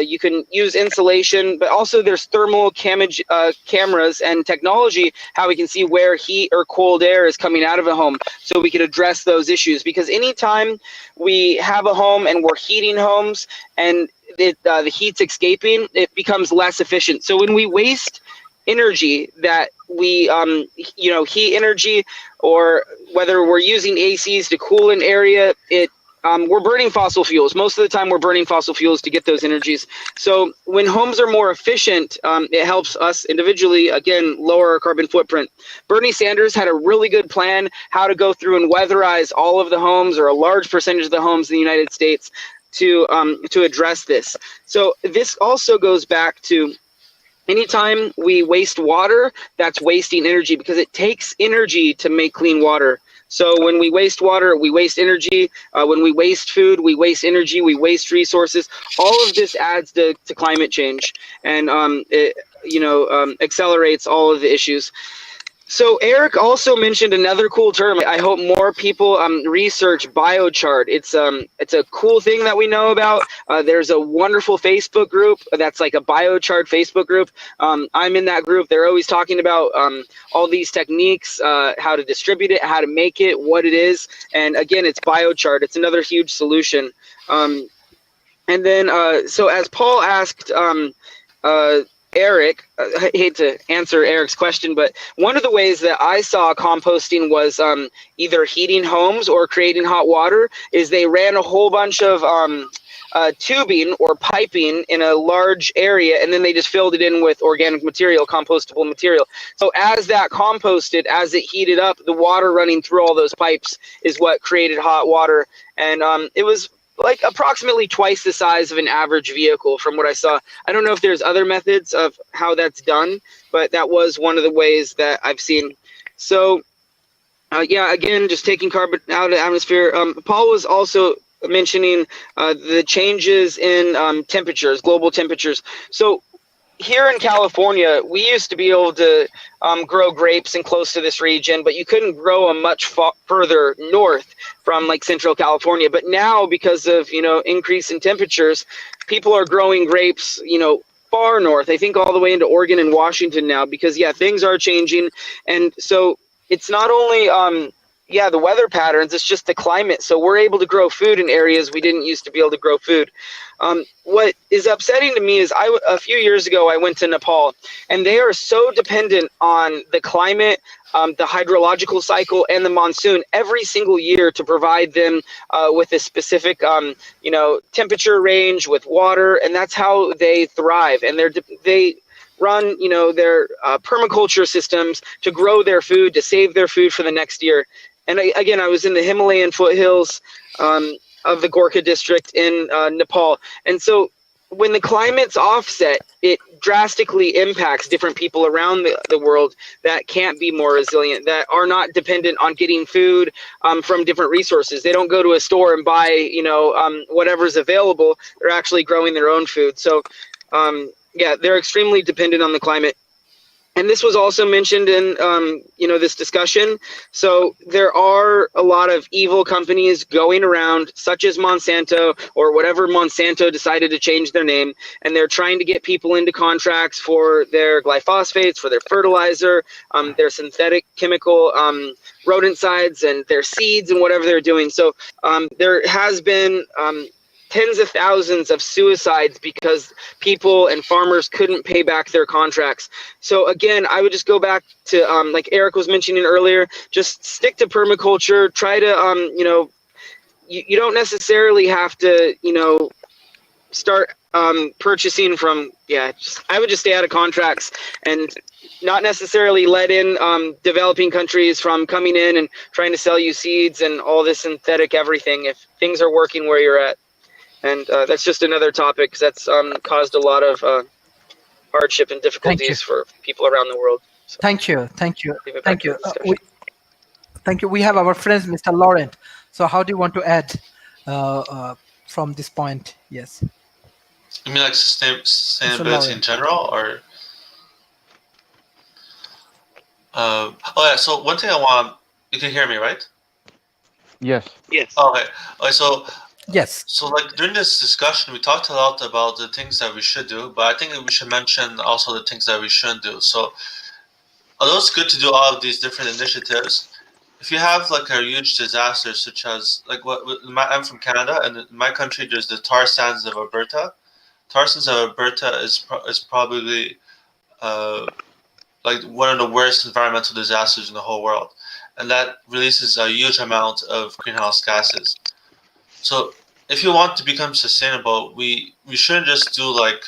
You can use insulation, but also there's thermal cameras and technology, how we can see where heat or cold air is coming out of a home, so we can address those issues. Because anytime we have a home and we're heating homes and the heat's escaping, it becomes less efficient. So when we waste energy that we heat energy, or whether we're using ACs to cool an area, we're burning fossil fuels. Most of the time we're burning fossil fuels to get those energies. So when homes are more efficient, it helps us individually, again, lower our carbon footprint. Bernie Sanders had a really good plan how to go through and weatherize all of the homes, or a large percentage of the homes in the United States, to address this. So this also goes back to, anytime we waste water, that's wasting energy, because it takes energy to make clean water. So when we waste water, we waste energy. When we waste food, we waste energy, we waste resources. All of this adds to climate change, and it accelerates all of the issues. So Eric also mentioned another cool term. I hope more people research biochar. It's a cool thing that we know about. There's a wonderful Facebook group that's like a biochar Facebook group. I'm in that group. They're always talking about all these techniques, how to distribute it, how to make it, what it is. And again, it's biochar. It's another huge solution. And then, so as Paul asked, Eric, I hate to answer Eric's question, but one of the ways that I saw composting was either heating homes or creating hot water, is they ran a whole bunch of tubing or piping in a large area, and then they just filled it in with organic material, compostable material. So as that composted, as it heated up, the water running through all those pipes is what created hot water. And it was like approximately twice the size of an average vehicle from what I saw. I don't know if there's other methods of how that's done, but that was one of the ways that I've seen. So yeah, again, just taking carbon out of the atmosphere. Paul was also mentioning the changes in temperatures, global temperatures. So here in California, we used to be able to grow grapes in close to this region, but you couldn't grow them much further north from like Central California. But now, because of increase in temperatures, people are growing grapes far north. I think all the way into Oregon and Washington now, because yeah, things are changing. And so it's not only the weather patterns, it's just the climate. So we're able to grow food in areas we didn't used to be able to grow food. What is upsetting to me is a few years ago I went to Nepal, and they are so dependent on the climate, the hydrological cycle, and the monsoon every single year to provide them with a specific temperature range with water, and that's how they thrive. And they run their permaculture systems to grow their food, to save their food for the next year. And I was in the Himalayan foothills of the Gorkha district in Nepal. And so when the climate's offset, it drastically impacts different people around the world that can't be more resilient, that are not dependent on getting food from different resources. They don't go to a store and buy, whatever's available. They're actually growing their own food. So, they're extremely dependent on the climate. And this was also mentioned in, this discussion. So there are a lot of evil companies going around, such as Monsanto, or whatever Monsanto decided to change their name, and they're trying to get people into contracts for their glyphosates, for their fertilizer, their synthetic chemical rodenticides, and their seeds, and whatever they're doing. So there has been tens of thousands of suicides because people and farmers couldn't pay back their contracts. So again, I would just go back to like Eric was mentioning earlier, just stick to permaculture. Try to you don't necessarily have to start purchasing from I would just stay out of contracts and not necessarily let in developing countries from coming in and trying to sell you seeds and all this synthetic everything if things are working where you're at. And that's just another topic, because that's caused a lot of hardship and difficulties for people around the world. So Thank you. Thank you. We have our friends, Mr. Laurent. So how do you want to add from this point? Yes. You mean like sustainability in general, or? So one thing you can hear me, right? Yes. Yes. Okay. So Yes. So, like during this discussion, we talked a lot about the things that we should do, but I think we should mention also the things that we shouldn't do. So, although it's good to do all of these different initiatives, if you have like a huge disaster, such as like I'm from Canada, and in my country there's the tar sands of Alberta. Tar sands of Alberta is probably uh, like one of the worst environmental disasters in the whole world, and that releases a huge amount of greenhouse gases. So if you want to become sustainable, we shouldn't just do like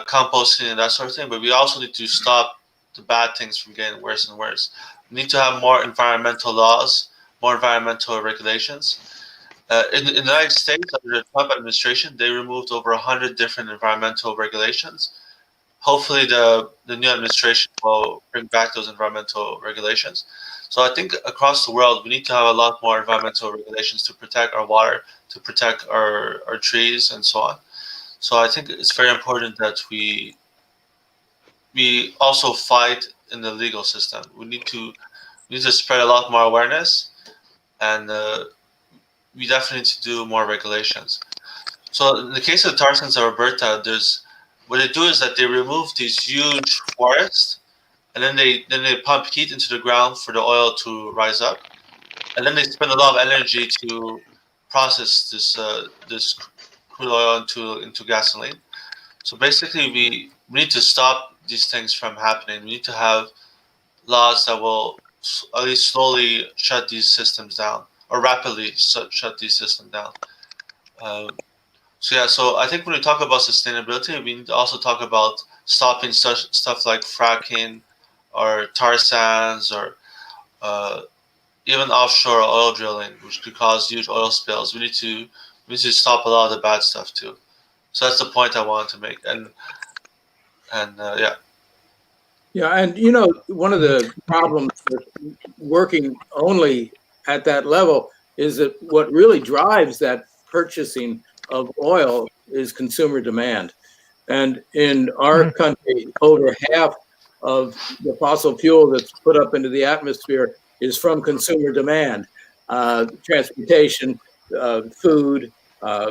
composting and that sort of thing, but we also need to stop the bad things from getting worse and worse. We need to have more environmental laws, more environmental regulations. In the United States, under the Trump administration, they removed over 100 different environmental regulations. Hopefully, the new administration will bring back those environmental regulations. So I think across the world, we need to have a lot more environmental regulations to protect our water, to protect our trees, and so on. So I think it's very important that we also fight in the legal system. We need to spread a lot more awareness, and we definitely need to do more regulations. So in the case of the tar sands of Alberta, there's what they do is that they remove these huge forests, and then they pump heat into the ground for the oil to rise up, and then they spend a lot of energy to process this crude oil into gasoline. So basically, we need to stop these things from happening. We need to have laws that will at least slowly shut these systems down, or rapidly shut these systems down. Um, so yeah, so I think when we talk about sustainability, we need to also talk about stopping such stuff like fracking, or tar sands, or uh, even offshore oil drilling, which could cause huge oil spills. We need to stop a lot of the bad stuff too. So that's the point I wanted to make, and yeah. Yeah, and one of the problems with working only at that level is that what really drives that purchasing of oil is consumer demand. And in our country, over half of the fossil fuel that's put up into the atmosphere is from consumer demand. Transportation, food,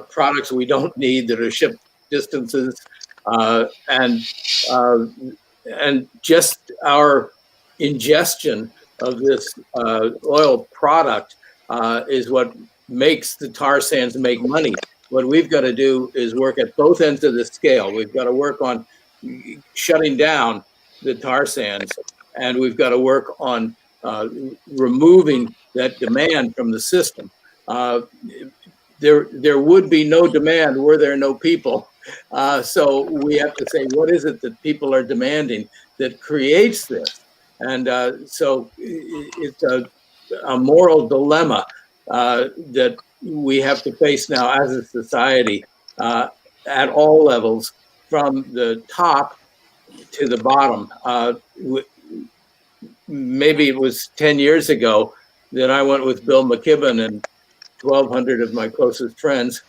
products we don't need that are shipped distances, and just our ingestion of this oil product is what makes the tar sands make money. What we've got to do is work at both ends of the scale. We've got to work on shutting down the tar sands, and we've got to work on removing that demand from the system. There would be no demand were there no people. So we have to say, what is it that people are demanding that creates this? And so it's a moral dilemma that we have to face now as a society at all levels, from the top to the bottom. Maybe it was 10 years ago that I went with Bill McKibben and 1,200 of my closest friends,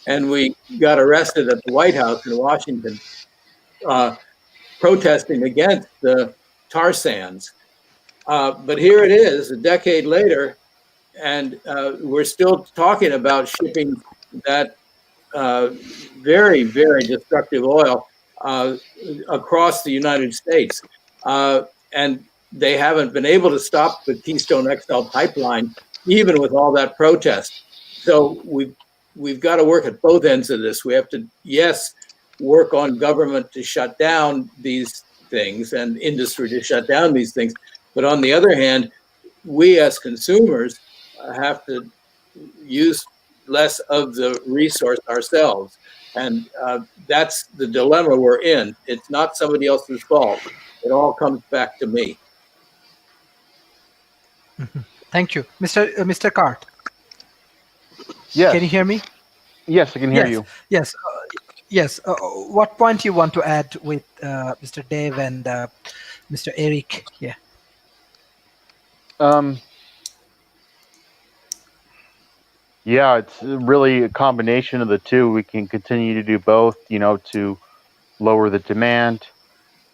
and we got arrested at the White House in Washington, protesting against the tar sands. But here it is, a decade later, and we're still talking about shipping that very, very destructive oil across the United States. And they haven't been able to stop the Keystone XL pipeline, even with all that protest. So we've got to work at both ends of this. We have to, yes, work on government to shut down these things and industry to shut down these things. But on the other hand, we as consumers have to use less of the resource ourselves. And that's the dilemma we're in. It's not somebody else's fault. It all comes back to me. Thank you. Mr. Cart. Yes. Can you hear me? Yes, I can hear you. Yes. Yes. What point you want to add with Mr. Dave and Mr. Eric? Yeah. Yeah, it's really a combination of the two. We can continue to do both, to lower the demand,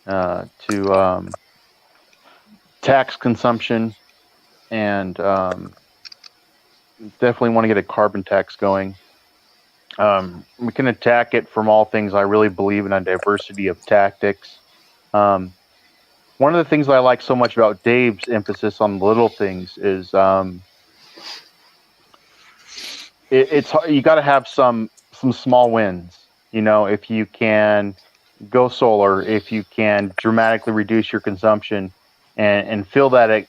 to tax consumption, and definitely want to get a carbon tax going. We can attack it from all things. I really believe in a diversity of tactics. One of the things I like so much about Dave's emphasis on little things is it's you got to have some small wins. You know, if you can go solar, if you can dramatically reduce your consumption, and feel that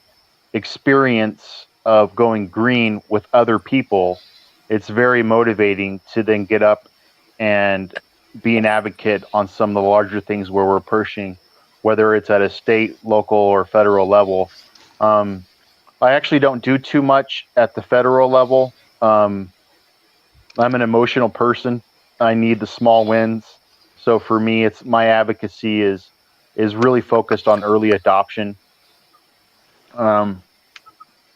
experience of going green with other people, it's very motivating to then get up and be an advocate on some of the larger things where we're pushing, whether it's at a state, local, or federal level. I actually don't do too much at the federal level. I'm an emotional person. I need the small wins. So for me, it's my advocacy is really focused on early adoption.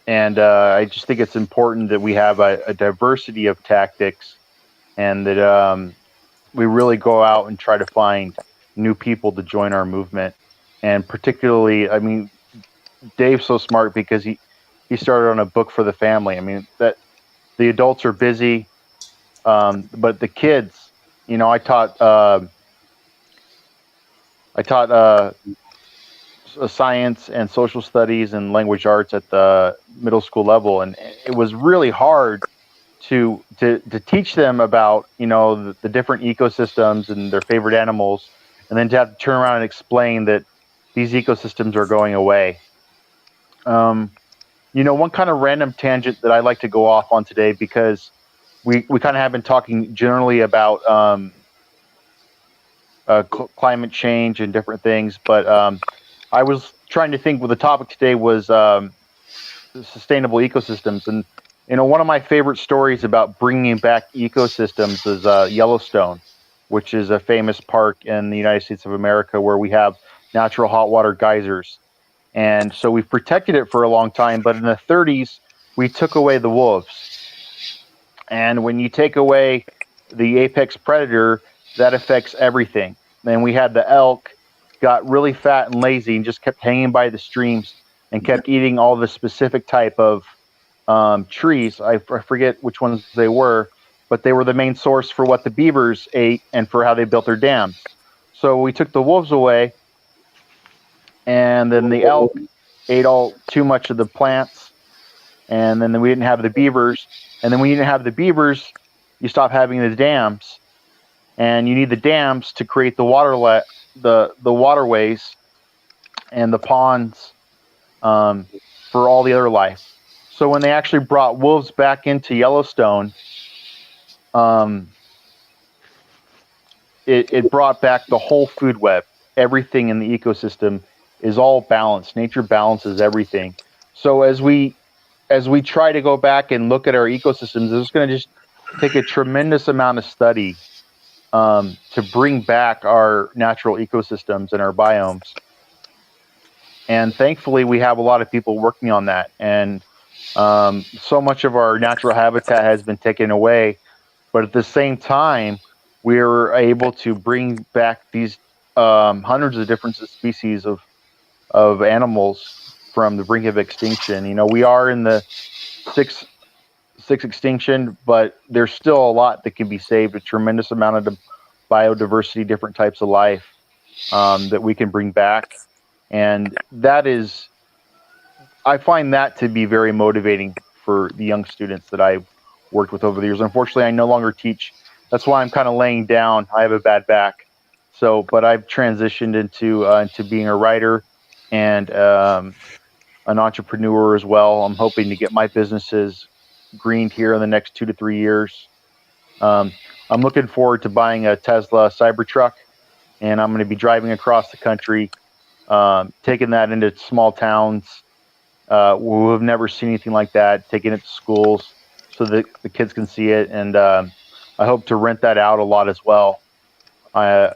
And I just think it's important that we have a diversity of tactics, and that we really go out and try to find new people to join our movement. And particularly, I mean, Dave's so smart because he started on a book for the family. I mean, that the adults are busy, but the kids, you know, I taught science and social studies and language arts at the middle school level, and it was really hard to teach them about, you know, the different ecosystems and their favorite animals, and then to have to turn around and explain that these ecosystems are going away. You know, one kind of random tangent that I like to go off on today, because we kind of have been talking generally about climate change and different things, but I was trying to think. Well, the topic today was sustainable ecosystems, and you know, one of my favorite stories about bringing back ecosystems is Yellowstone, which is a famous park in the United States of America where we have natural hot water geysers, and so we've protected it for a long time. But in the 30s, we took away the wolves, and when you take away the apex predator, that affects everything. And we had the elk got really fat and lazy and just kept hanging by the streams and kept eating all the specific type of trees. I forget which ones they were, but they were the main source for what the beavers ate and for how they built their dams. So we took the wolves away, and then the elk ate all too much of the plants, and then we didn't have the beavers. And then when you didn't have the beavers, you stop having the dams, and you need the dams to create the the waterways and the ponds for all the other life. So when they actually brought wolves back into Yellowstone, it brought back the whole food web. Everything in the ecosystem is all balanced. Nature balances everything. So as we try to go back and look at our ecosystems, it's going to just take a tremendous amount of study to bring back our natural ecosystems and our biomes. And thankfully, we have a lot of people working on that. And so much of our natural habitat has been taken away. But at the same time, we are able to bring back these hundreds of different species of animals from the brink of extinction. You know, we are in the sixth extinction, but there's still a lot that can be saved, a tremendous amount of the biodiversity, different types of life that we can bring back. And that is, I find that to be very motivating for the young students that I've worked with over the years. Unfortunately, I no longer teach. That's why I'm kind of laying down. I have a bad back. So, but I've transitioned into being a writer and an entrepreneur as well. I'm hoping to get my businesses greened here in the next 2 to 3 years. I'm looking forward to buying a Tesla Cybertruck, and I'm going to be driving across the country, taking that into small towns who have never seen anything like that, taking it to schools so that the kids can see it. And I hope to rent that out a lot as well. I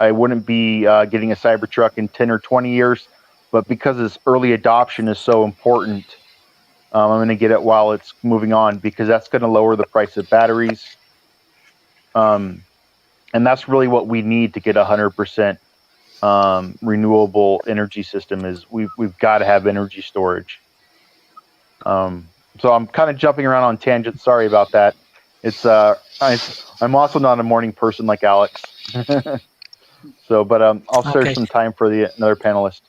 wouldn't be getting a Cybertruck in 10 or 20 years, but because this early adoption is so important, I'm going to get it while it's moving on, because that's going to lower the price of batteries. And that's really what we need to get 100% renewable energy system. Is we've got to have energy storage. So I'm kind of jumping around on tangents. Sorry about that. It's I'm also not a morning person like Alex. So, but I'll search Okay. some time for the another panelist.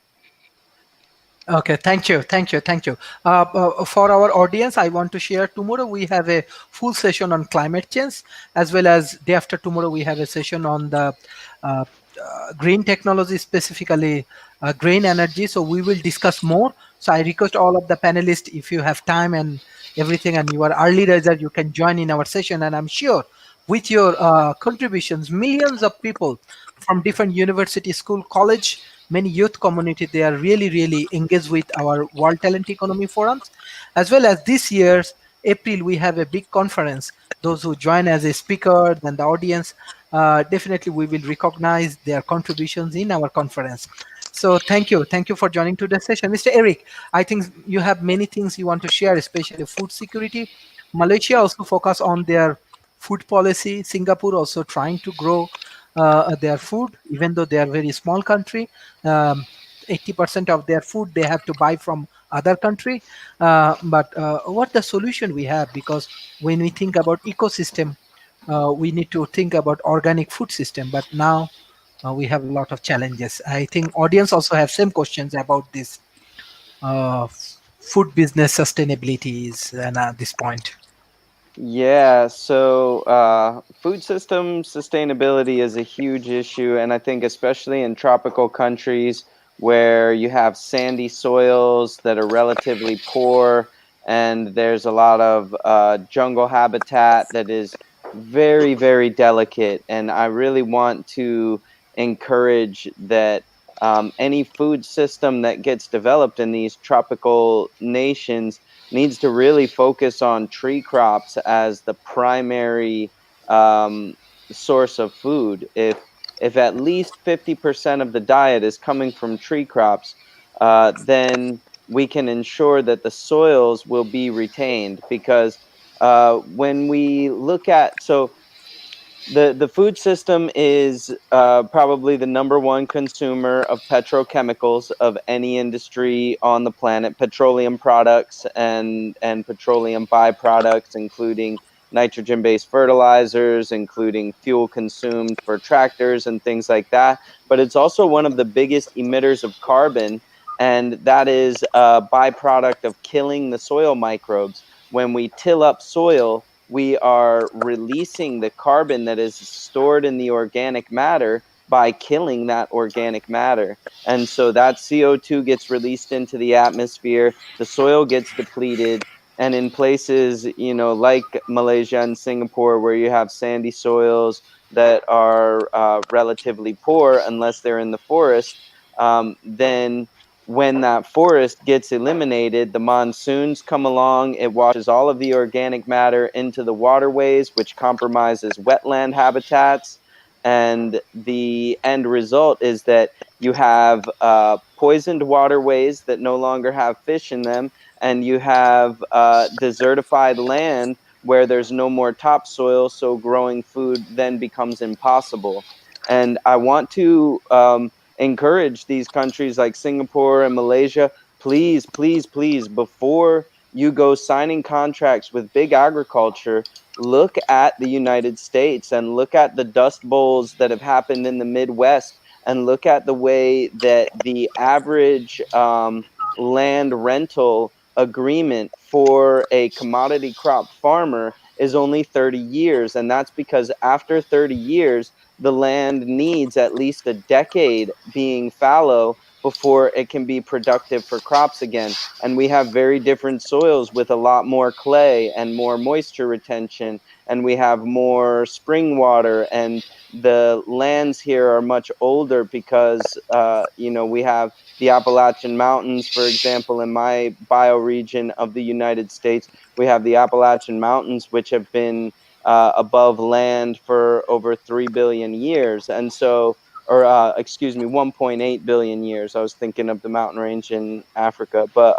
Okay, thank you, thank you, thank you. For our audience, I want to share tomorrow we have a full session on climate change, as well as day after tomorrow we have a session on the green technology, specifically green energy. So we will discuss more. So I request all of the panelists, if you have time and everything, and you are early riser, you can join in our session. And I'm sure with your contributions, millions of people from different university, school, college, many youth community, they are really engaged with our World Talent Economy forums, as well as this year's April we have a big conference. Those who join as a speaker, then the audience, definitely we will recognize their contributions in our conference. So thank you for joining today's session. Mr. Eric, I think you have many things you want to share, especially food security. Malaysia also focus on their food policy. Singapore also trying to grow their food, even though they are very small country. 80% of their food they have to buy from other country. But what the solution we have? Because when we think about ecosystem, we need to think about organic food system. But now we have a lot of challenges. I think audience also have same questions about this food business sustainability is and at this point. Yeah, so food system sustainability is a huge issue, and I think especially in tropical countries where you have sandy soils that are relatively poor, and there's a lot of jungle habitat that is very, very delicate. And I really want to encourage that any food system that gets developed in these tropical nations needs to really focus on tree crops as the primary um, source of food. If at least 50% of the diet is coming from tree crops, then we can ensure that the soils will be retained. Because when we look at the food system is probably the number one consumer of petrochemicals of any industry on the planet, petroleum products and petroleum byproducts, including nitrogen-based fertilizers, including fuel consumed for tractors and things like that. But it's also one of the biggest emitters of carbon, and that is a byproduct of killing the soil microbes. When we till up soil, we are releasing the carbon that is stored in the organic matter by killing that organic matter. And so that CO2 gets released into the atmosphere, the soil gets depleted. And in places, like Malaysia and Singapore, where you have sandy soils that are relatively poor, unless they're in the forest, then when that forest gets eliminated, the monsoons come along, it washes all of the organic matter into the waterways, which compromises wetland habitats. And the end result is that you have poisoned waterways that no longer have fish in them, and you have desertified land where there's no more topsoil, so growing food then becomes impossible. And I want to encourage these countries like Singapore and Malaysia, please, please, please, before you go signing contracts with big agriculture, look at the United States and look at the dust bowls that have happened in the Midwest, and look at the way that the average land rental agreement for a commodity crop farmer is only 30 years. And that's because after 30 years, the land needs at least a decade being fallow before it can be productive for crops again. And we have very different soils with a lot more clay and more moisture retention, and we have more spring water, and the lands here are much older because we have the Appalachian Mountains. For example, in my bioregion of the United States, we have the Appalachian Mountains, which have been above land for over 3 billion years. And so, or excuse me, 1.8 billion years. I was thinking of the mountain range in Africa. But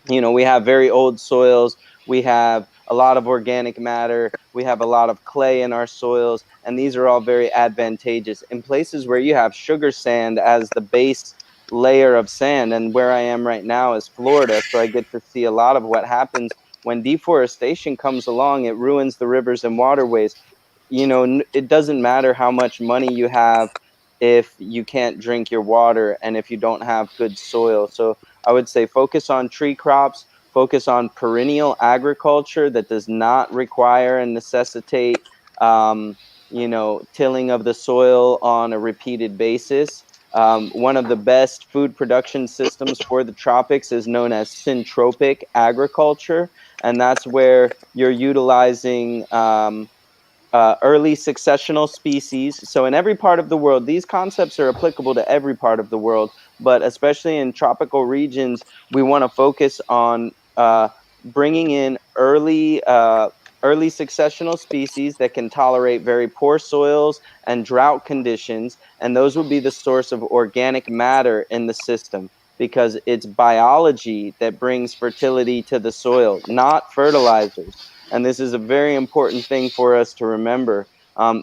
we have very old soils. We have a lot of organic matter. We have a lot of clay in our soils. And these are all very advantageous. In places where you have sugar sand as the base layer of sand, and where I am right now is Florida, so I get to see a lot of what happens when deforestation comes along, it ruins the rivers and waterways. It doesn't matter how much money you have if you can't drink your water and if you don't have good soil. So I would say focus on tree crops, focus on perennial agriculture that does not require and necessitate tilling of the soil on a repeated basis. One of the best food production systems for the tropics is known as syntropic agriculture, and that's where you're utilizing early successional species. So in every part of the world, these concepts are applicable to every part of the world, but especially in tropical regions, we want to focus on bringing in early successional species that can tolerate very poor soils and drought conditions, and those would be the source of organic matter in the system, because it's biology that brings fertility to the soil, not fertilizers. And this is a very important thing for us to remember.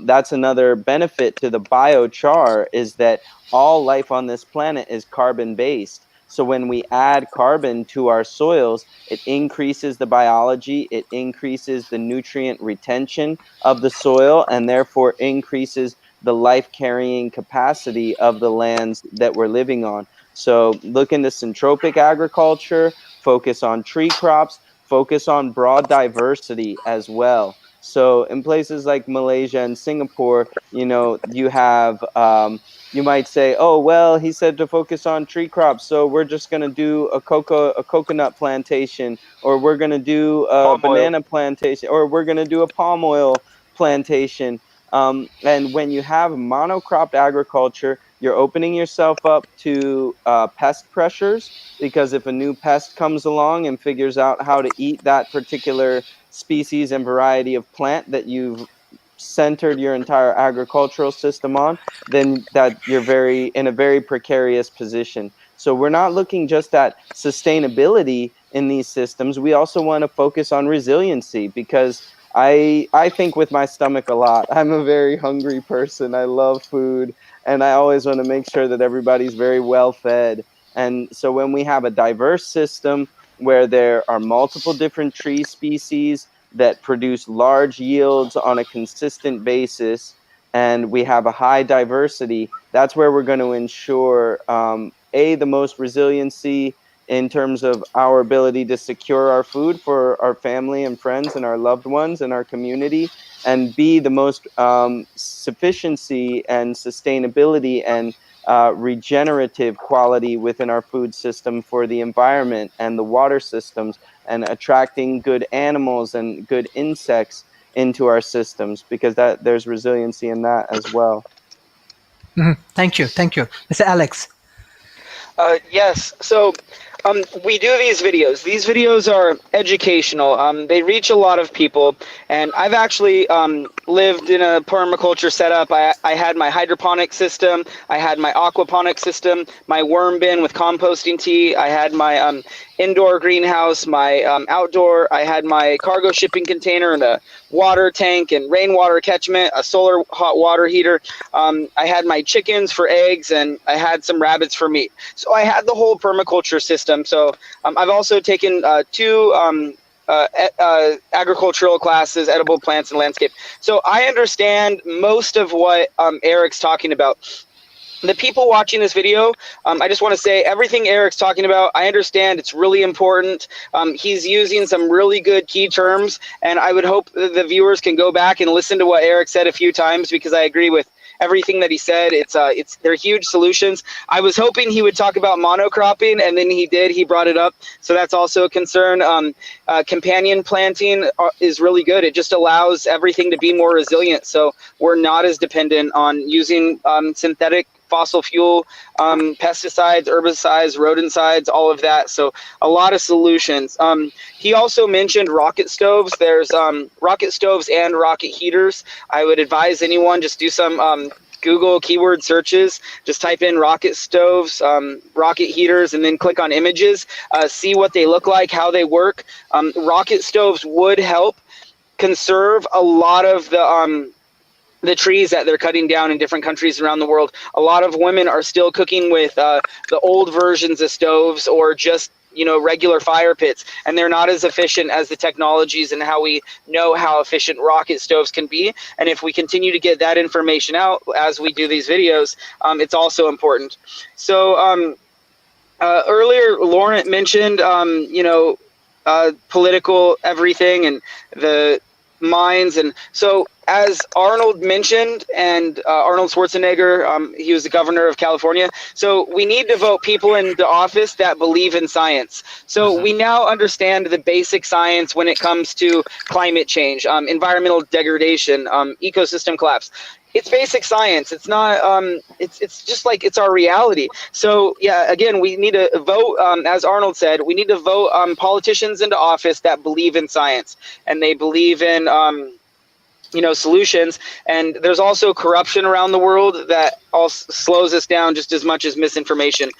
That's another benefit to the biochar, is that all life on this planet is carbon based. So when we add carbon to our soils, it increases the biology, it increases the nutrient retention of the soil, and therefore increases the life carrying capacity of the lands that we're living on. So look into syntropic agriculture, focus on tree crops, focus on broad diversity as well. So in places like Malaysia and Singapore, you have you might say, oh well, he said to focus on tree crops, so we're just going to do a coconut plantation, or we're going to do a banana plantation, or we're going to do a palm oil plantation. And when you have monocropped agriculture, you're opening yourself up to pest pressures, because if a new pest comes along and figures out how to eat that particular species and variety of plant that you've centered your entire agricultural system on, then that you're in a very precarious position. So we're not looking just at sustainability in these systems. We also want to focus on resiliency, because I think with my stomach a lot. I'm a very hungry person. I love food, and I always want to make sure that everybody's very well fed. And so when we have a diverse system where there are multiple different tree species that produce large yields on a consistent basis, and we have a high diversity, that's where we're going to ensure the most resiliency in terms of our ability to secure our food for our family and friends and our loved ones and our community, and B, the most sufficiency and sustainability and regenerative quality within our food system for the environment and the water systems, and attracting good animals and good insects into our systems, because there's resiliency in that as well. Thank you, Mr. Alex. Yes. So we do these videos. These videos are educational. They reach a lot of people. And I've actually lived in a permaculture setup. I had my hydroponic system. I had my aquaponic system, my worm bin with composting tea. I had my indoor greenhouse, my outdoor. I had my cargo shipping container and a water tank and rainwater catchment, a solar hot water heater. I had my chickens for eggs, and I had some rabbits for meat. So I had the whole permaculture system. So I've also taken two agricultural classes, edible plants and landscape. So I understand most of what Eric's talking about. The people watching this video, I just want to say everything Eric's talking about, I understand it's really important. He's using some really good key terms, and I would hope the viewers can go back and listen to what Eric said a few times, because I agree with everything that he said. They're huge solutions. I was hoping he would talk about monocropping, and then he brought it up. So that's also a concern. Companion planting is really good. It just allows everything to be more resilient. So we're not as dependent on using synthetic fossil fuel, pesticides, herbicides, rodenticides, all of that. So a lot of solutions. He also mentioned rocket stoves. There's rocket stoves and rocket heaters. I would advise anyone just do some Google keyword searches. Just type in rocket stoves, rocket heaters, and then click on images. See what they look like, how they work. Rocket stoves would help conserve a lot of the trees that they're cutting down in different countries around the world. A lot of women are still cooking with the old versions of stoves, or just regular fire pits, and they're not as efficient as the technologies and how we know how efficient rocket stoves can be. And if we continue to get that information out as we do these videos, it's also important. So earlier, Laurent mentioned, political everything and the mines. And so as Arnold mentioned, and Arnold Schwarzenegger, he was the governor of California. So we need to vote people into office that believe in science. So we now understand the basic science when it comes to climate change, environmental degradation, ecosystem collapse. It's basic science. It's not, it's just like, it's our reality. So yeah, again, we need to vote, as Arnold said, we need to vote politicians into office that believe in science and they believe in, solutions. And there's also corruption around the world that also slows us down just as much as misinformation.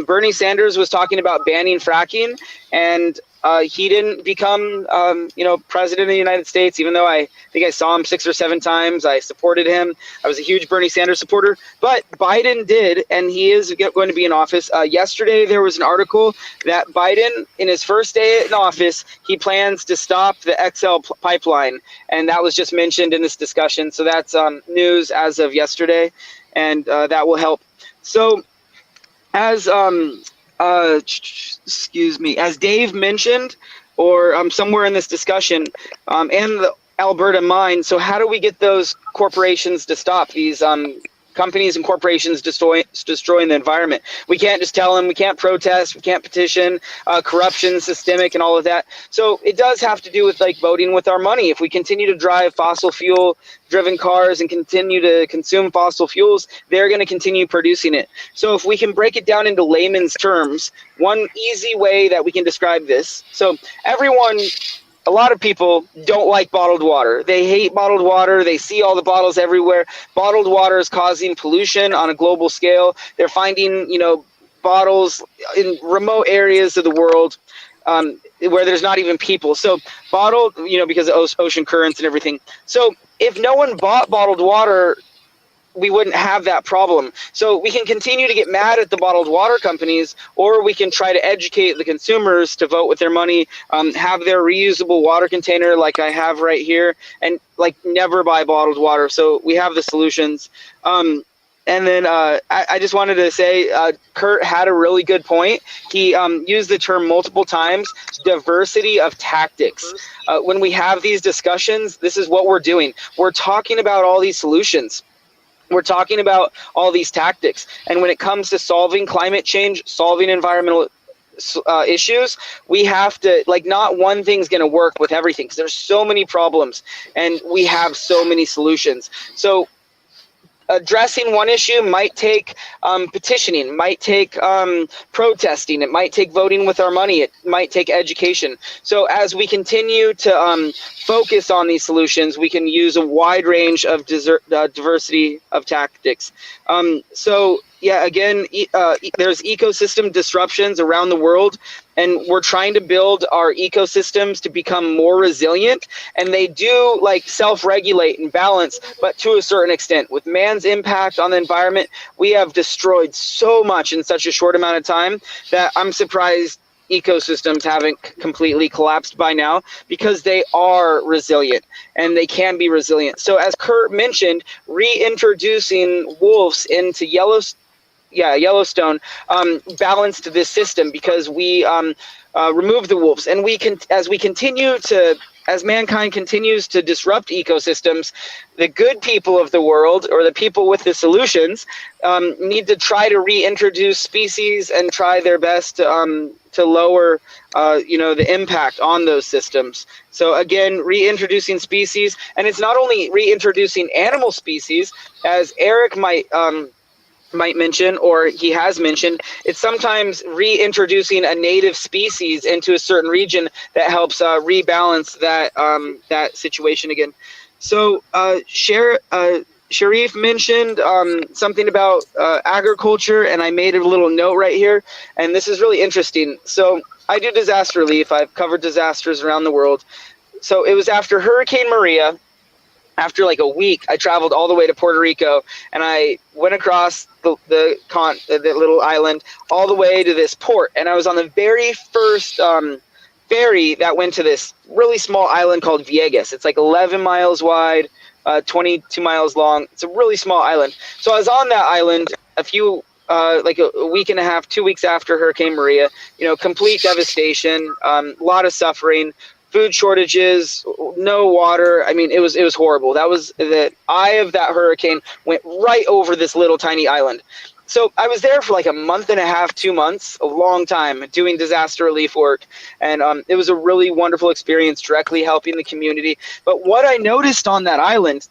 Bernie Sanders was talking about banning fracking, and he didn't become, president of the United States, even though I think I saw him 6 or 7 times. I supported him. I was a huge Bernie Sanders supporter, but Biden did, and he is going to be in office. Yesterday, there was an article that Biden, in his first day in office, he plans to stop the XL pipeline, and that was just mentioned in this discussion. So that's news as of yesterday, and that will help. So as as Dave mentioned, or somewhere in this discussion, and the Alberta mine. So how do we get those corporations to stop these companies and corporations destroying the environment? We can't just tell them, we can't protest, we can't petition, corruption, systemic, and all of that. So it does have to do with like voting with our money. If we continue to drive fossil fuel driven cars and continue to consume fossil fuels, they're going to continue producing it. So if we can break it down into layman's terms, one easy way that we can describe this. So a lot of people don't like bottled water. They hate bottled water. They see all the bottles everywhere. Bottled water is causing pollution on a global scale. They're finding, bottles in remote areas of the world where there's not even people. So bottled, because of ocean currents and everything. So if no one bought bottled water, we wouldn't have that problem. So we can continue to get mad at the bottled water companies, or we can try to educate the consumers to vote with their money, have their reusable water container like I have right here, and like never buy bottled water. So we have the solutions. And then I just wanted to say, Kurt had a really good point. He used the term multiple times, diversity of tactics. When we have these discussions, this is what we're doing. We're talking about all these solutions. We're talking about all these tactics. And when it comes to solving climate change, solving environmental issues, we have to, not one thing's going to work with everything, because there's so many problems and we have so many solutions. So addressing one issue might take petitioning, might take protesting, it might take voting with our money, it might take education. So as we continue to focus on these solutions, we can use a wide range of diversity of tactics. So yeah, again, there's ecosystem disruptions around the world, and we're trying to build our ecosystems to become more resilient, and they do self-regulate and balance, but to a certain extent. With man's impact on the environment, we have destroyed so much in such a short amount of time that I'm surprised ecosystems haven't completely collapsed by now, because they are resilient and they can be resilient. So as Kurt mentioned, reintroducing wolves into Yellowstone balanced this system, because we removed the wolves, and as mankind continues to disrupt ecosystems, the good people of the world, or the people with the solutions, need to try to reintroduce species and try their best to lower the impact on those systems. So again, reintroducing species, and it's not only reintroducing animal species, as Eric might mention, or he has mentioned, it's sometimes reintroducing a native species into a certain region that helps rebalance that situation again. So Sharif mentioned something about agriculture, and I made a little note right here, and this is really interesting. So I do disaster relief. I've covered disasters around the world. So it was after Hurricane Maria, after like a week, I traveled all the way to Puerto Rico, and I went across the little island all the way to this port, and I was on the very first ferry that went to this really small island called Vieques. It's like 11 miles wide, 22 miles long. It's a really small island. So I was on that island like a week and a half, 2 weeks after Hurricane Maria. Complete devastation, a lot of suffering. Food shortages, no water. I mean, it was horrible. That was the eye of that hurricane went right over this little tiny island. So I was there for like a month and a half, 2 months, a long time doing disaster relief work. And it was a really wonderful experience directly helping the community. But what I noticed on that island,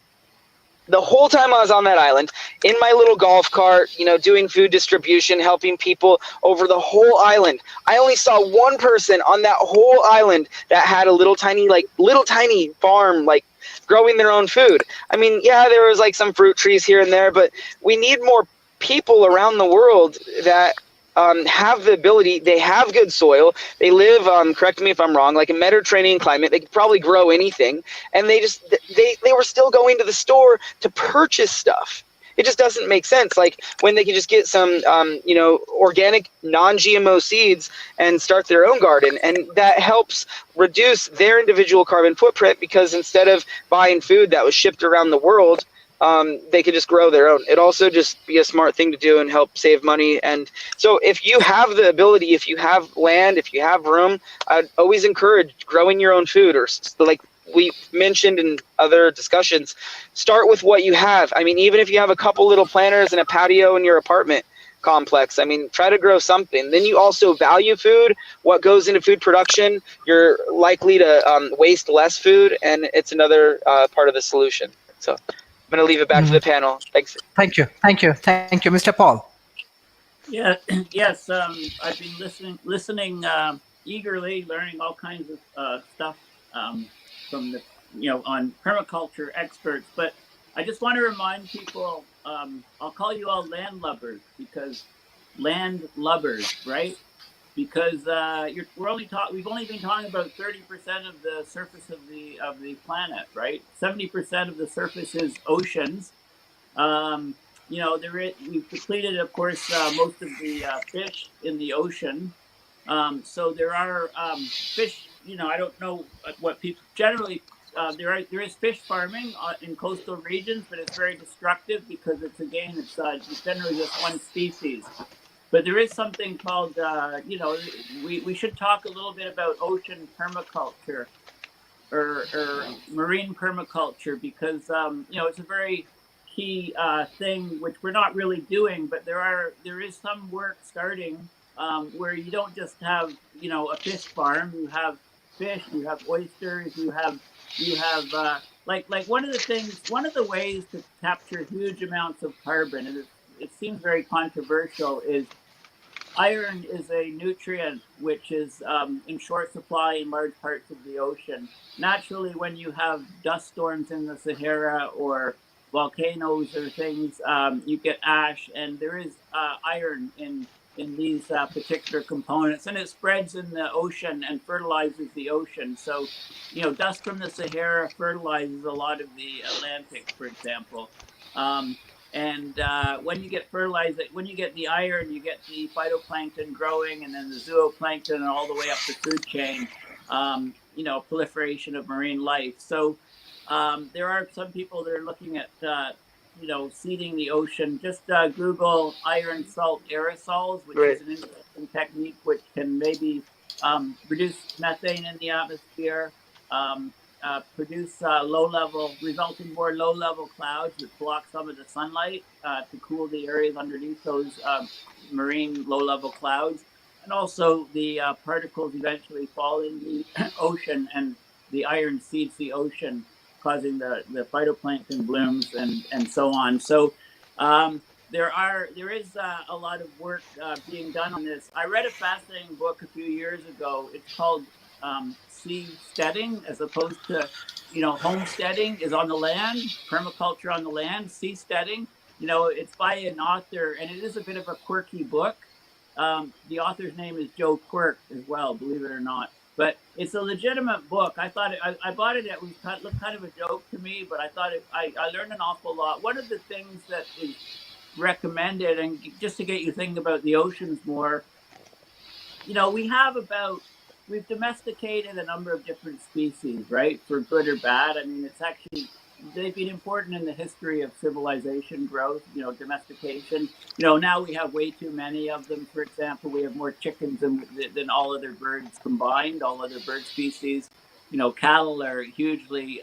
the whole time I was on that island, in my little golf cart, doing food distribution, helping people over the whole island, I only saw one person on that whole island that had a little tiny farm, like growing their own food. I mean, yeah, there was like some fruit trees here and there, but we need more people around the world that have the ability. They have good soil. They live, correct me if I'm wrong, like a Mediterranean climate. They could probably grow anything, and they were still going to the store to purchase stuff. It just doesn't make sense. Like when they can just get some, organic, non-GMO seeds and start their own garden, and that helps reduce their individual carbon footprint, because instead of buying food that was shipped around the world, they could just grow their own. It also just be a smart thing to do and help save money. And so if you have the ability, if you have land, if you have room, I'd always encourage growing your own food, or like we mentioned in other discussions, start with what you have. I mean, even if you have a couple little planters and a patio in your apartment complex, I mean, try to grow something. Then you also value food, what goes into food production. You're likely to waste less food, and it's another part of the solution. So I'm going to leave it back to the panel. Thanks. Thank you, Mr. Paul. Yeah, yes. I've been listening eagerly, learning all kinds of stuff from the on permaculture experts. But I just want to remind people. I'll call you all land lubbers, because land lubbers, right? Because we've only been talking about 30% of the surface of the planet, right? 70% of the surface is oceans. We've depleted, of course, most of the fish in the ocean. So there are fish. I don't know what people generally. There is fish farming in coastal regions, but it's very destructive, because it's generally just one species. But there is something called, we should talk a little bit about ocean permaculture or marine permaculture, because, it's a very key thing, which we're not really doing, but there is some work starting where you don't just have, a fish farm. You have fish, you have oysters, you have like one of the ways to capture huge amounts of carbon, and it seems very controversial, is iron is a nutrient which is in short supply in large parts of the ocean. Naturally, when you have dust storms in the Sahara or volcanoes or things, you get ash, and there is iron in these particular components, and it spreads in the ocean and fertilizes the ocean. So, dust from the Sahara fertilizes a lot of the Atlantic, for example. And when you get the iron, you get the phytoplankton growing, and then the zooplankton, and all the way up the food chain, proliferation of marine life. So there are some people that are looking at, seeding the ocean. Just Google iron salt aerosols, which is an interesting technique which can maybe reduce methane in the atmosphere, produce resulting more low-level clouds that block some of the sunlight to cool the areas underneath those marine low-level clouds. And also the particles eventually fall in the ocean, and the iron seeds the ocean, causing the phytoplankton blooms and so on. So there is a lot of work being done on this. I read a fascinating book a few years ago. It's called Seasteading, as opposed to, homesteading is on the land, permaculture on the land. Seasteading, it's by an author, and it is a bit of a quirky book. The author's name is Joe Quirk as well, believe it or not. But it's a legitimate book. I thought I bought it. It was looked kind of a joke to me, but I thought I learned an awful lot. One of the things that is recommended, and just to get you thinking about the oceans more, you know, we've domesticated a number of different species, right? For good or bad. I mean, it's actually, they've been important in the history of civilization growth, you know, domestication. You know, now we have way too many of them. For example, we have more chickens than all other birds combined, all other bird species. You know, cattle are hugely,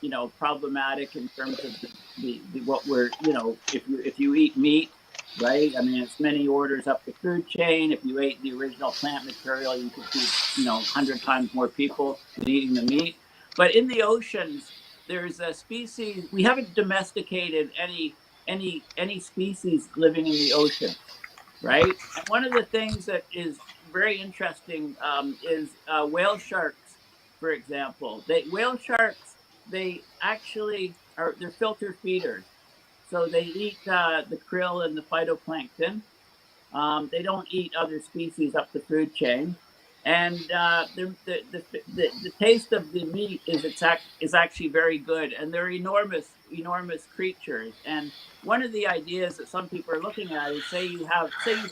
you know, problematic in terms of the what we're, you know, if you eat meat, right? I mean, it's many orders up the food chain. If you ate the original plant material, you could feed, you know, 100 times more people than eating the meat. But in the oceans, there's a species, we haven't domesticated any species living in the ocean, right? And one of the things that is very interesting is whale sharks, for example. Whale sharks, they actually they're filter feeders. So they eat the krill and the phytoplankton. They don't eat other species up the food chain, and the taste of the meat is actually very good, and they're enormous creatures. And one of the ideas that some people are looking at is say you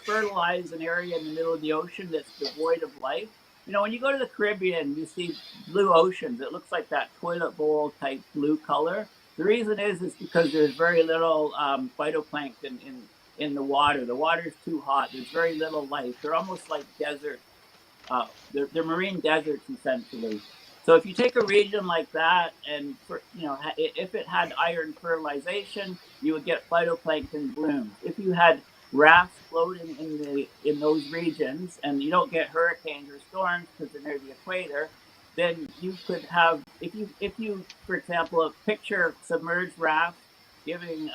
fertilize an area in the middle of the ocean that's devoid of life. You know, when you go to the Caribbean, you see blue oceans. It looks like that toilet bowl type blue color. The reason is because there's very little phytoplankton in the water. The water is too hot. There's very little life. They're almost like desert. They're marine deserts essentially. So if you take a region like that, and if it had iron fertilization, you would get phytoplankton blooms. If you had rafts floating in those regions, and you don't get hurricanes or storms because they're near the equator, then you could have, if you for example picture submerged rafts giving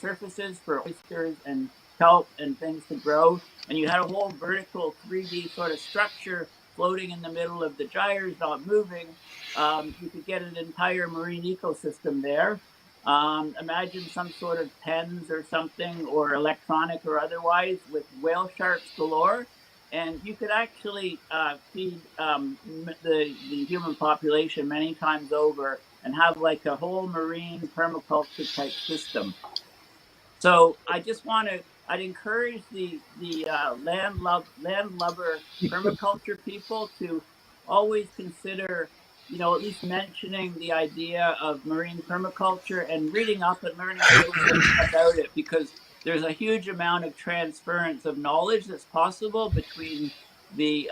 surfaces for oysters and kelp and things to grow, and you had a whole vertical 3D sort of structure floating in the middle of the gyres, not moving, you could get an entire marine ecosystem there. Imagine some sort of pens or something, or electronic or otherwise, with whale sharks galore. And you could actually feed the human population many times over and have like a whole marine permaculture type system. So I just I'd encourage the landlubber permaculture people to always consider, you know, at least mentioning the idea of marine permaculture and reading up and learning a little bit about it, because there's a huge amount of transference of knowledge that's possible between the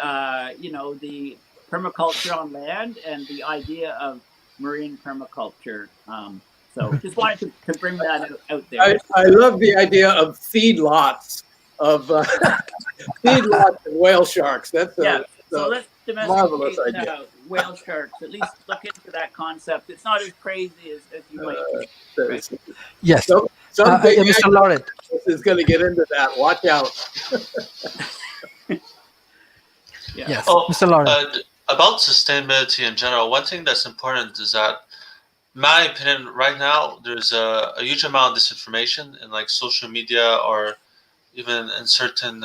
the permaculture on land and the idea of marine permaculture. So just wanted to bring that out there. I love the idea of feedlots of feedlots of whale sharks. That's so let's marvelous domesticate idea. whale sharks. At least look into that concept. It's not as crazy as you might think. Right? Yes. Some big Mr. Lauret is going to get into that. Watch out. Yes, Oh, Mr. Lauret. about sustainability in general, one thing that's important is that, in my opinion, right now there's a huge amount of disinformation in like social media or even in certain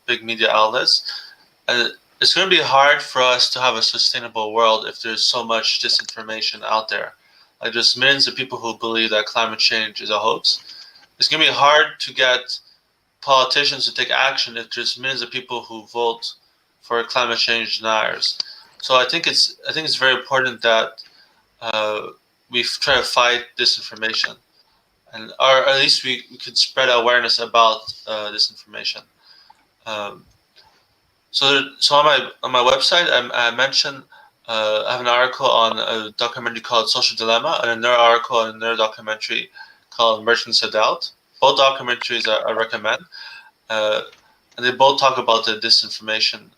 big media outlets. And it's going to be hard for us to have a sustainable world if there's so much disinformation out there. Like there's millions of people who believe that climate change is a hoax. It's going to be hard to get politicians to take action if there's millions of people who vote for climate change deniers. So I think it's very important that we try to fight disinformation, or at least we could spread awareness about disinformation. So on my website, I mentioned I have an article on a documentary called Social Dilemma, and another article and another documentary called Merchants of Doubt. Both documentaries I recommend, and they both talk about the disinformation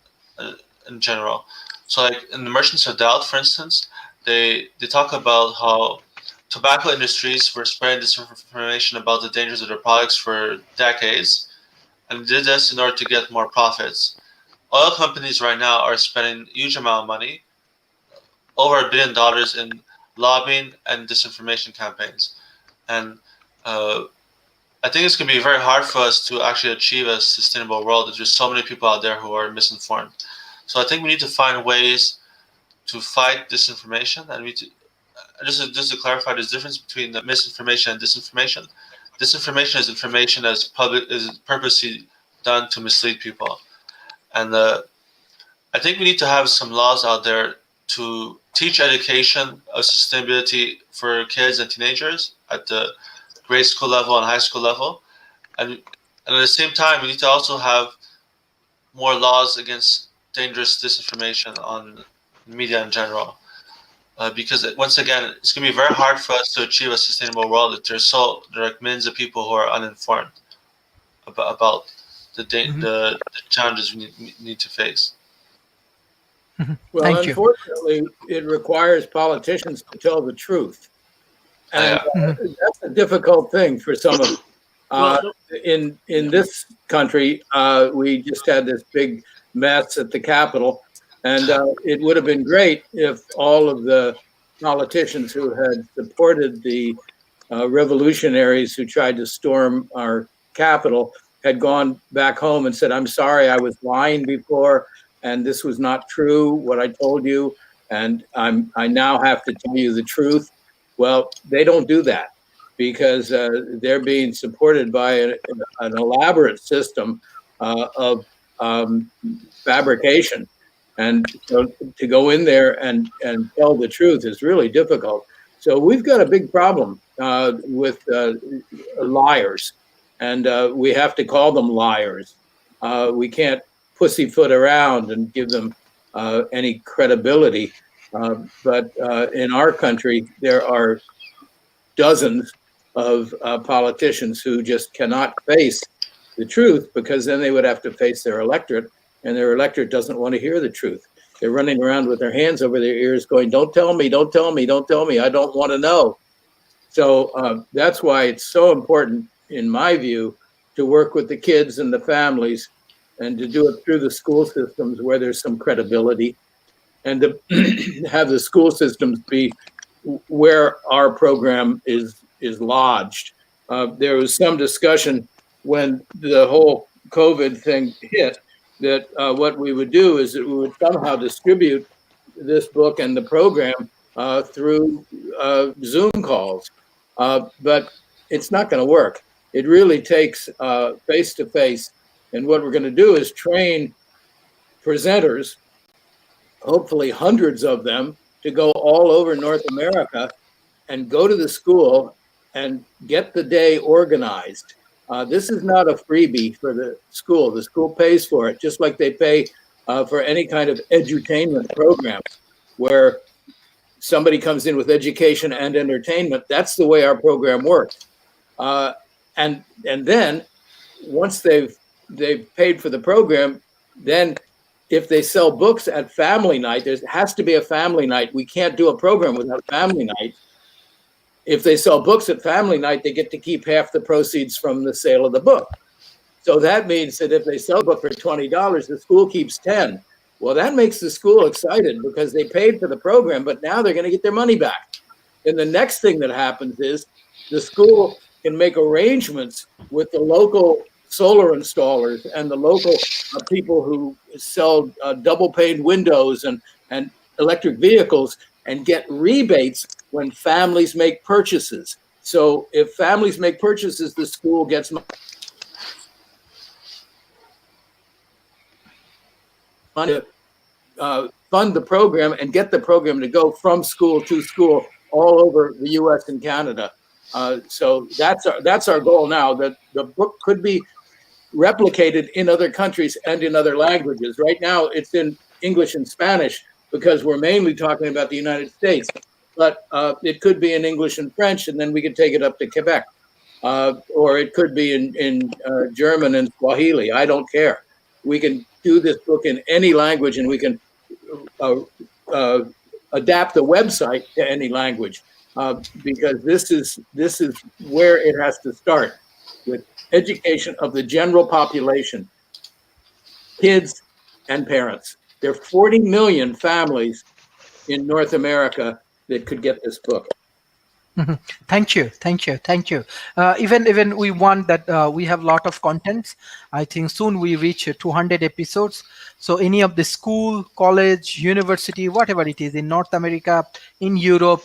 in general. So like in the Merchants of Doubt, for instance, they talk about how tobacco industries were spreading disinformation about the dangers of their products for decades, and did this in order to get more profits. Oil companies right now are spending a huge amount of money, over $1 billion, in lobbying and disinformation campaigns. And I think it's going to be very hard for us to actually achieve a sustainable world if there's so many people out there who are misinformed. So I think we need to find ways to fight disinformation, and we to, just to clarify, there's a difference between the misinformation and disinformation. Disinformation is information that is purposely done to mislead people, and I think we need to have some laws out there to teach education of sustainability for kids and teenagers at the grade school level and high school level, and at the same time, we need to also have more laws against dangerous disinformation on media in general. Because once again, it's going to be very hard for us to achieve a sustainable world if there are millions of people who are uninformed about the challenges we need to face. Well, Thank you. unfortunately, it requires politicians to tell the truth. And that's a difficult thing for some of them. In this country, we just had this big mess at the Capitol, and it would have been great if all of the politicians who had supported the revolutionaries who tried to storm our Capitol had gone back home and said, "I'm sorry, I was lying before, and this was not true, what I told you, and I now have to tell you the truth." Well, they don't do that, because they're being supported by an elaborate system of fabrication. And so to go in there and tell the truth is really difficult. So we've got a big problem with liars, and we have to call them liars. We can't pussyfoot around and give them any credibility. But in our country, there are dozens of politicians who just cannot face the truth, because then they would have to face their electorate, and their electorate doesn't want to hear the truth. They're running around with their hands over their ears going, "Don't tell me, don't tell me, don't tell me, I don't want to know." So that's why it's so important, in my view, to work with the kids and the families, and to do it through the school systems where there's some credibility, and to have the school systems be where our program is lodged. There was some discussion when the whole COVID thing hit that what we would do is that we would somehow distribute this book and the program through Zoom calls. But it's not going to work. It really takes face-to-face. And what we're going to do is train presenters, hopefully hundreds of them, to go all over North America and go to the school and get the day organized. This is not a freebie for the school. The school pays for it, just like they pay for any kind of edutainment program where somebody comes in with education and entertainment. That's the way our program works. And then once they've paid for the program, then if they sell books at family night, there has to be a family night. We can't do a program without family night. If they sell books at family night, they get to keep half the proceeds from the sale of the book. So that means that if they sell a book for $20, the school keeps 10. Well, that makes the school excited because they paid for the program, but now they're going to get their money back. And the next thing that happens is the school can make arrangements with the local solar installers and the local people who sell double pane windows and electric vehicles, and get rebates when families make purchases. So if families make purchases, the school gets money to fund the program and get the program to go from school to school all over the US and Canada. So that's our goal now, that the book could be replicated in other countries and in other languages. Right now, it's in English and Spanish because we're mainly talking about the United States, but it could be in English and French, and then we could take it up to Quebec. Or it could be in German and Swahili. I don't care. We can do this book in any language, and we can adapt the website to any language, because this is where it has to start, with education of the general population, kids and parents. There are 40 million families in North America that could get this book. Mhm. Thank you, thank you, thank you. Even we want that we have lot of contents. I think soon we reach 200 episodes. So any of the school, college, university, whatever it is in North America, in Europe,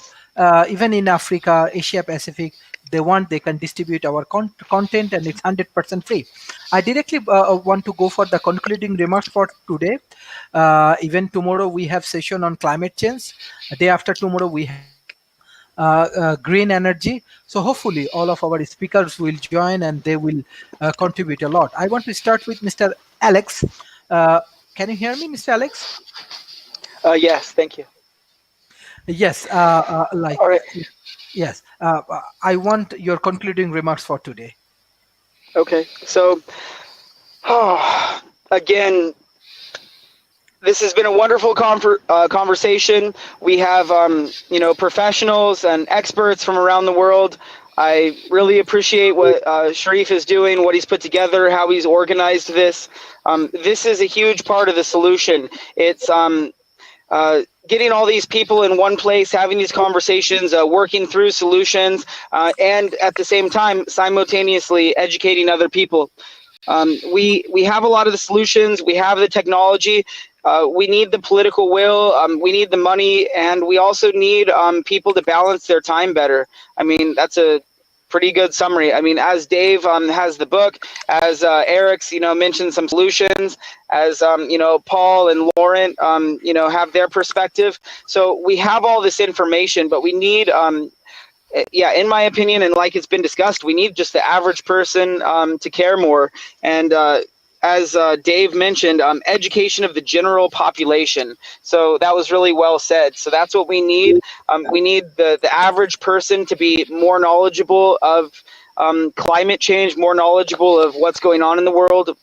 even in Africa, Asia Pacific, they can distribute our content, and it's 100% free. I directly want to go for the concluding remarks for today. Even tomorrow we have session on climate change. Day after tomorrow we have green energy. So hopefully all of our speakers will join and they will contribute a lot. I want to start with Mr. Alex. Uh, can you hear me, Mr. Alex? Yes, thank you. Yes. All right. Yes. I want your concluding remarks for today. Okay. So, again, this has been a wonderful conversation. We have, professionals and experts from around the world. I really appreciate what Sharif is doing, what he's put together, how he's organized this. This is a huge part of the solution. It's getting all these people in one place, having these conversations, working through solutions, and at the same time, simultaneously educating other people. We have a lot of the solutions. We have the technology. We need the political will. We need the money, and we also need people to balance their time better. I mean, that's a pretty good summary. I mean, as Dave has the book, as Eric's mentioned some solutions, as Paul and Lauren have their perspective. So we have all this information, but we need in my opinion, and like it's been discussed, we need just the average person to care more. And as Dave mentioned, education of the general population. So that was really well said. So that's what we need. We need the average person to be more knowledgeable of climate change, more knowledgeable of what's going on in the world,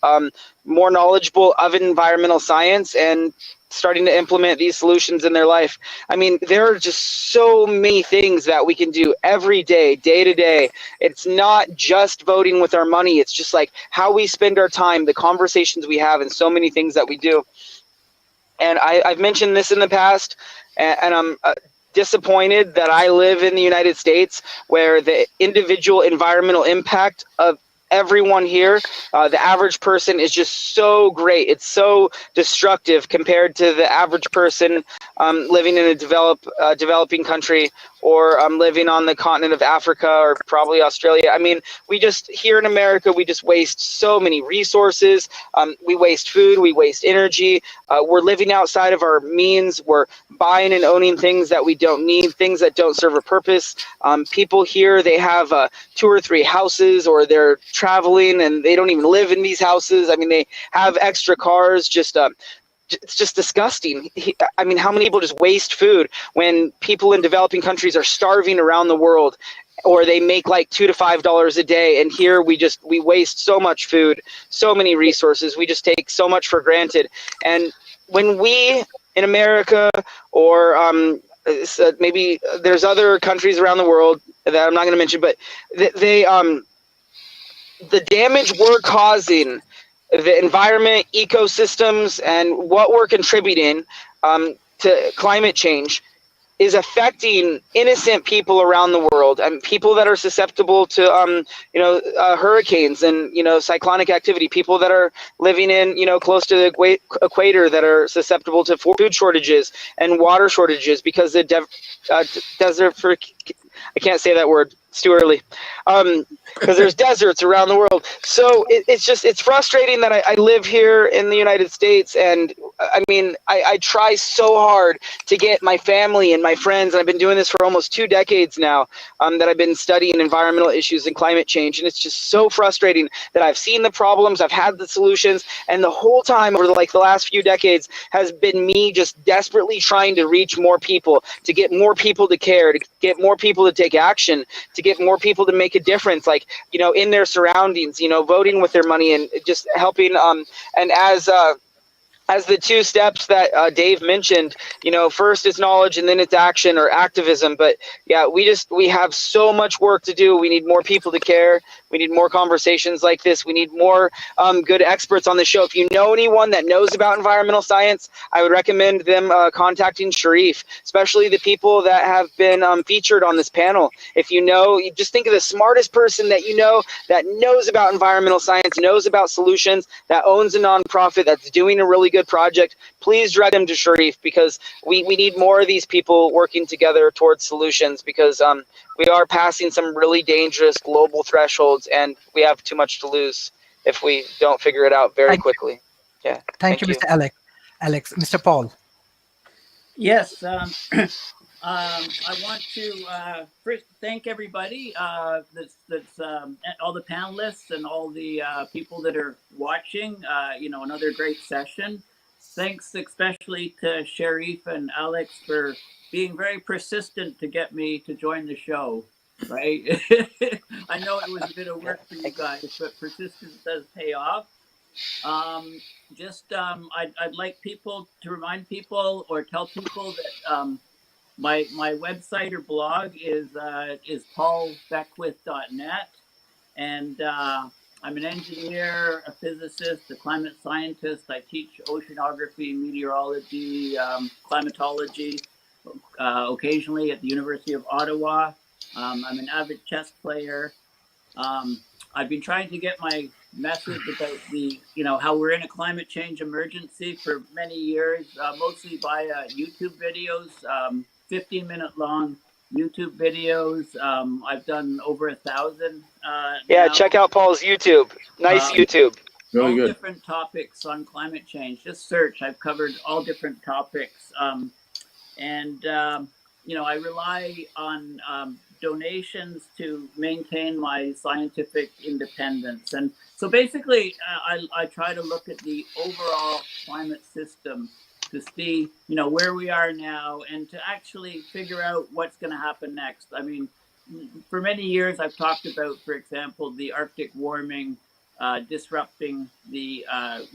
more knowledgeable of environmental science, and starting to implement these solutions in their life. I mean, there are just so many things that we can do every day, day to day. It's not just voting with our money. It's just like how we spend our time, the conversations we have, and so many things that we do. And I've mentioned this in the past, and I'm disappointed that I live in the United States, where the individual environmental impact of everyone here, the average person, is just so great. It's so destructive compared to the average person living in a developing country, or living on the continent of Africa, or probably Australia. I mean, we just, here in America, we just waste so many resources. We waste food, we waste energy. We're living outside of our means. We're buying and owning things that we don't need, things that don't serve a purpose. People here, they have 2 or 3 houses, or they're traveling and they don't even live in these houses. I mean, they have extra cars. It's just disgusting. I mean, how many people just waste food when people in developing countries are starving around the world, or they make like $2 to $5 a day, and here we waste so much food, so many resources. We just take so much for granted. And when we in America, or maybe there's other countries around the world that I'm not going to mention, but the damage we're causing, the environment, ecosystems, and what we're contributing to climate change is affecting innocent people around the world, and people that are susceptible to hurricanes and cyclonic activity, people that are living in close to the equator, that are susceptible to food shortages and water shortages because the desert for I can't say that word, it's too early, because there's deserts around the world. So it's frustrating that I live here in the United States, and I mean, I try so hard to get my family and my friends, and I've been doing this for almost 2 decades now, that I've been studying environmental issues and climate change, and it's just so frustrating that I've seen the problems, I've had the solutions, and the whole time over the last few decades has been me just desperately trying to reach more people, to get more people to care, to get more people to take action, to get more people to make a difference, in their surroundings, voting with their money, and just helping. And has the two steps that Dave mentioned. First is knowledge and then it's action or activism. But yeah, we have so much work to do. We need more people to care. We need more conversations like this. We need more good experts on the show. If you know anyone that knows about environmental science, I would recommend them contacting Sharif, especially the people that have been featured on this panel. If you just think of the smartest person that you know that knows about environmental science, knows about solutions, that owns a nonprofit, that's doing a really good project, please direct them to Sharif, because we need more of these people working together towards solutions, because we are passing some really dangerous global thresholds and we have too much to lose if we don't figure it out very quickly. Yeah. Thank you, Mr. Alex. Mr. Paul. Yes. I want to first thank everybody that's all the panelists and all the people that are watching. Another great session. Thanks especially to Sharif and Alex for being very persistent to get me to join the show. Right? I know it was a bit of work for you guys, but persistence does pay off. I'd like people to remind people or tell people that my website or blog is paulbeckwith.net, and I'm an engineer, a physicist, a climate scientist. I teach oceanography, meteorology, climatology, occasionally at the University of Ottawa. I'm an avid chess player. I've been trying to get my message about how we're in a climate change emergency for many years, mostly via YouTube videos, 15-minute long YouTube videos. I've done over 1,000. Yeah, now. check out Paul's YouTube. Nice YouTube. Really all good. Different topics on climate change. Just search. I've covered all different topics. I rely on donations to maintain my scientific independence. And so basically, I try to look at the overall climate system to see, where we are now and to actually figure out what's going to happen next. I mean, for many years, I've talked about, for example, the Arctic warming, disrupting the,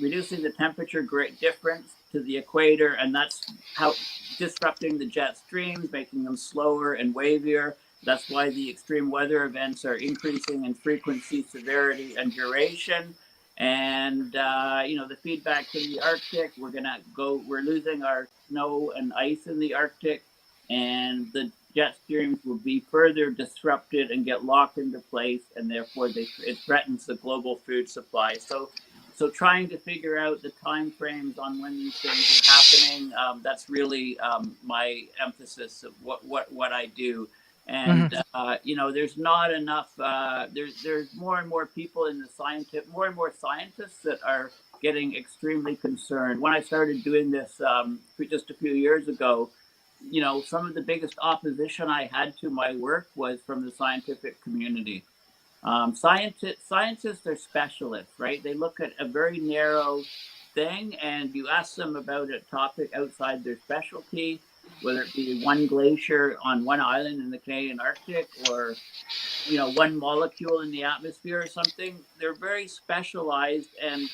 reducing the temperature difference to the equator, and that's how disrupting the jet streams, making them slower and wavier. That's why the extreme weather events are increasing in frequency, severity, and duration. And the feedback from the Arctic, we're losing our snow and ice in the Arctic, and the jet streams will be further disrupted and get locked into place, and therefore it threatens the global food supply. So trying to figure out the time frames on when these things are happening, that's really my emphasis of what I do. And there's not enough. There's more and more people in the more and more scientists that are getting extremely concerned. When I started doing this just a few years ago, some of the biggest opposition I had to my work was from the scientific community. Scientists are specialists, right? They look at a very narrow thing, and you ask them about a topic outside their specialty, whether it be one glacier on one island in the Canadian Arctic or, one molecule in the atmosphere or something. They're very specialized and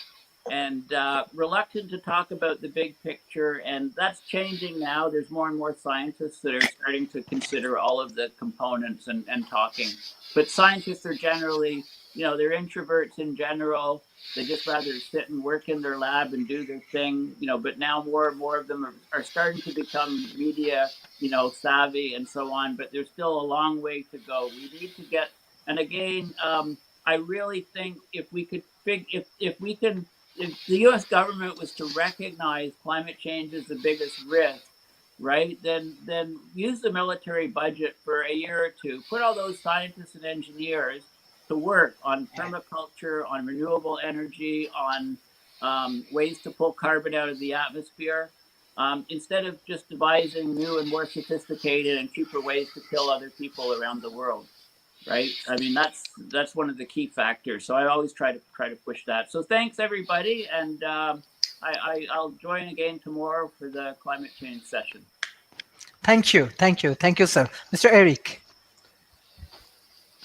reluctant to talk about the big picture, and that's changing now. There's more and more scientists that are starting to consider all of the components and talking. But scientists are generally, they're introverts in general. They just rather sit and work in their lab and do their thing, but now more and more of them are starting to become media, savvy and so on, but there's still a long way to go. We need to get, and again, I really think if the U.S. government was to recognize climate change as the biggest risk, right, then use the military budget for a year or two, put all those scientists and engineers to work on permaculture, on renewable energy, on ways to pull carbon out of the atmosphere, instead of just devising new and more sophisticated and cheaper ways to kill other people around the world. Right. I mean, that's one of the key factors. So I always try to push that. So thanks everybody, and I'll join again tomorrow for the climate change session. Thank you, sir. Mr. Eric.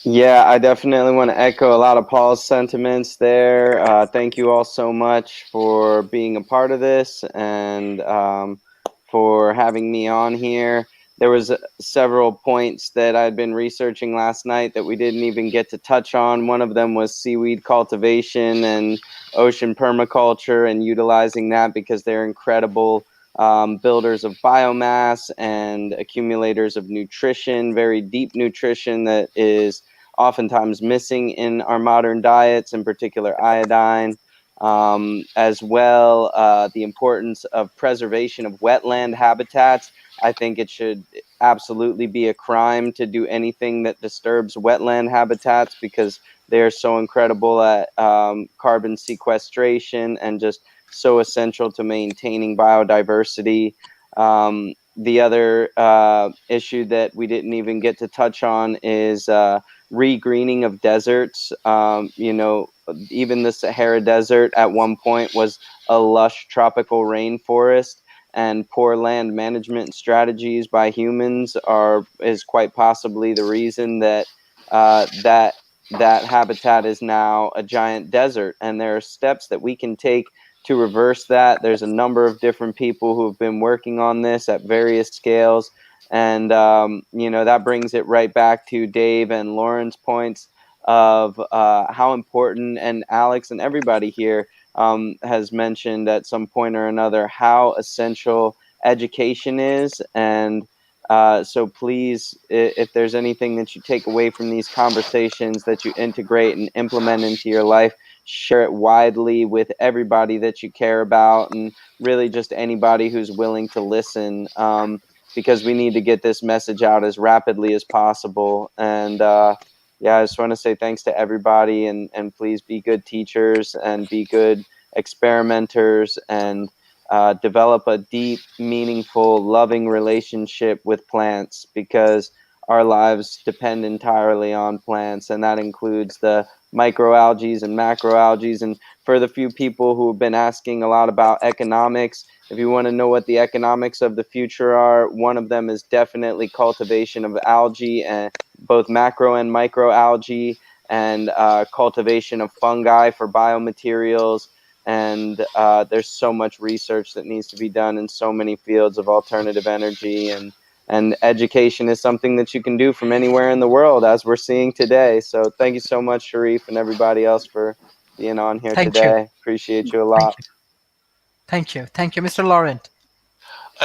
Yeah, I definitely want to echo a lot of Paul's sentiments there. Thank you all so much for being a part of this and for having me on here. There was several points that I'd been researching last night that we didn't even get to touch on. One of them was seaweed cultivation and ocean permaculture and utilizing that because they're incredible builders of biomass and accumulators of nutrition, very deep nutrition that is oftentimes missing in our modern diets, in particular iodine. As well, the importance of preservation of wetland habitats. I think it should absolutely be a crime to do anything that disturbs wetland habitats because they're so incredible at carbon sequestration and just so essential to maintaining biodiversity. The other issue that we didn't even get to touch on is regreening of deserts. Even the Sahara Desert at one point was a lush tropical rainforest, and poor land management strategies by humans is quite possibly the reason that that habitat is now a giant desert. And there are steps that we can take to reverse that. There's a number of different people who have been working on this at various scales. And, that brings it right back to Dave and Lauren's points of how important, and Alex and everybody here has mentioned at some point or another, how essential education is. And so please, if there's anything that you take away from these conversations that you integrate and implement into your life, share it widely with everybody that you care about and really just anybody who's willing to listen. Because we need to get this message out as rapidly as possible. And I just want to say thanks to everybody, and please be good teachers and be good experimenters and develop a deep, meaningful, loving relationship with plants, because our lives depend entirely on plants, and that includes the microalgae and macroalgae. And for the few people who have been asking a lot about economics, if you want to know what the economics of the future are, one of them is definitely cultivation of algae, and both macro and microalgae, and cultivation of fungi for biomaterials. And there's so much research that needs to be done in so many fields of alternative energy, and education is something that you can do from anywhere in the world, as we're seeing today. So thank you so much, Sharif, and everybody else for being on here Thank you. today. Appreciate you a lot. Thank you. Thank you, Mr. Laurent.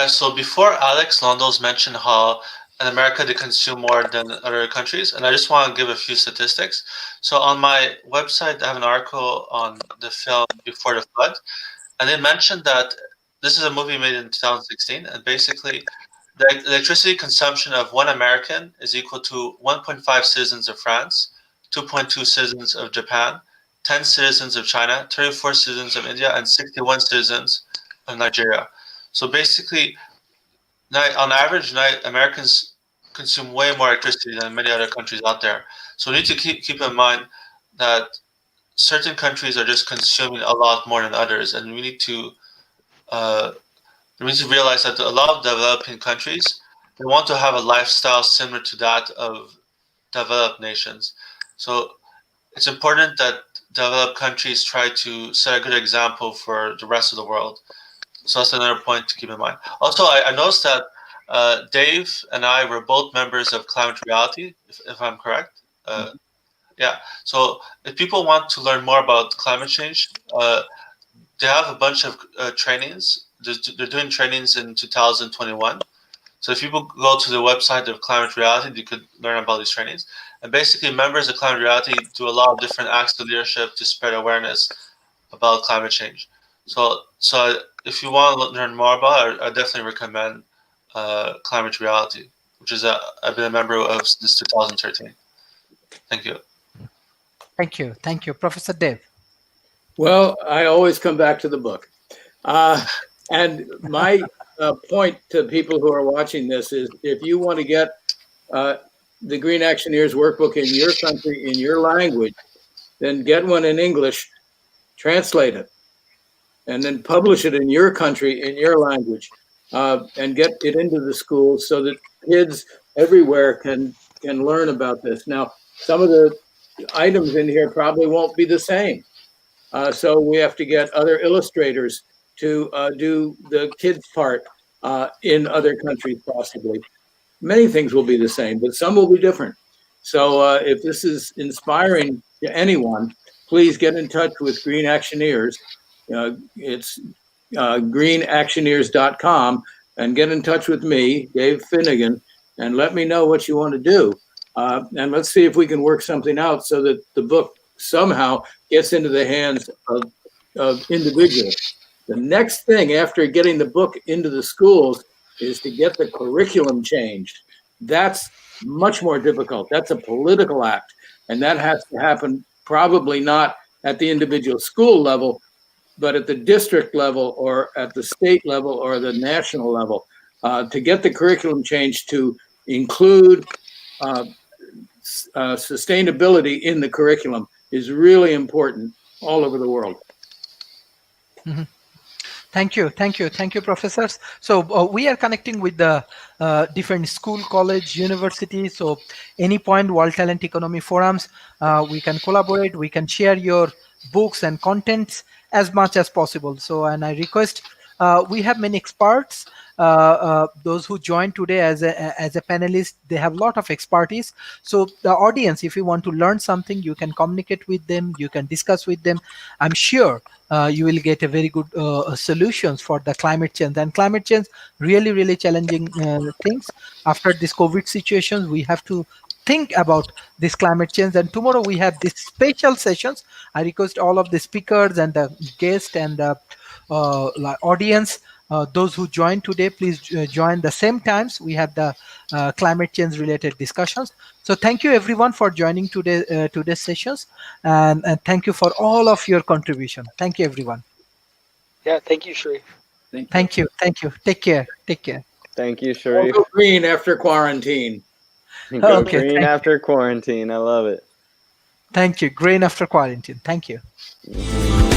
So before Alex Londos mentioned how in America they consume more than other countries, and I just want to give a few statistics. So on my website, I have an article on the film Before the Flood, and they mentioned that this is a movie made in 2016, and basically the electricity consumption of one American is equal to 1.5 citizens of France, 2.2 citizens of Japan, 10 citizens of China, 34 citizens of India, and 61 citizens of Nigeria. So basically, on average, Americans consume way more electricity than many other countries out there. So we need to keep in mind that certain countries are just consuming a lot more than others, and we need to realize that a lot of developing countries, they want to have a lifestyle similar to that of developed nations. So it's important that developed countries try to set a good example for the rest of the world. So that's another point to keep in mind. Also, I noticed that Dave and I were both members of Climate Reality, if I'm correct. Yeah. So if people want to learn more about climate change, they have a bunch of trainings. They're doing trainings in 2021. So if people go to the website of Climate Reality, they could learn about these trainings. And basically, members of Climate Reality do a lot of different acts of leadership to spread awareness about climate change. So if you want to learn more about it, I definitely recommend Climate Reality, which is I've been a member of since 2013. Thank you. Thank you. Thank you. Professor Dave. Well, I always come back to the book. And my point to people who are watching this is, if you want to get the Green Actioneers workbook in your country, in your language, then get one in English, translate it, and then publish it in your country, in your language, and get it into the schools so that kids everywhere can learn about this. Now, some of the items in here probably won't be the same. So we have to get other illustrators to do the kids' part in other countries, possibly. Many things will be the same, but some will be different. So if this is inspiring to anyone, please get in touch with Green Actioneers. It's greenactioneers.com, and get in touch with me, Dave Finnegan, and let me know what you want to do. And let's see if we can work something out so that the book somehow gets into the hands of individuals. The next thing after getting the book into the schools is to get the curriculum changed. That's much more difficult. That's a political act, and that has to happen probably not at the individual school level, but at the district level or at the state level or the national level, to get the curriculum changed to include sustainability in the curriculum is really important all over the world. Mm-hmm. Thank you, professors. So we are connecting with the different school, college, university. So any point, World Talent Economy forums, we can collaborate. We can share your books and contents as much as possible. So, and I request, we have many experts. Those who joined today as a panelist, they have a lot of expertise. So the audience, if you want to learn something, you can communicate with them, you can discuss with them. I'm sure you will get a very good solutions for the climate change. And climate change, really challenging things. After this COVID situation, we have to think about this climate change. And tomorrow we have these special sessions. I request all of the speakers and the guests and the audience, those who joined today, please join the same times. We have the climate change related discussions. So thank you everyone for joining today today's sessions, and thank you for all of your contribution. Thank you everyone. Yeah, thank you, Sharif. Thank you. Take care. Thank you, Sharif. Go green after quarantine. Go Okay, green after quarantine. I love it. Thank you. Green after quarantine. Thank you. Mhm.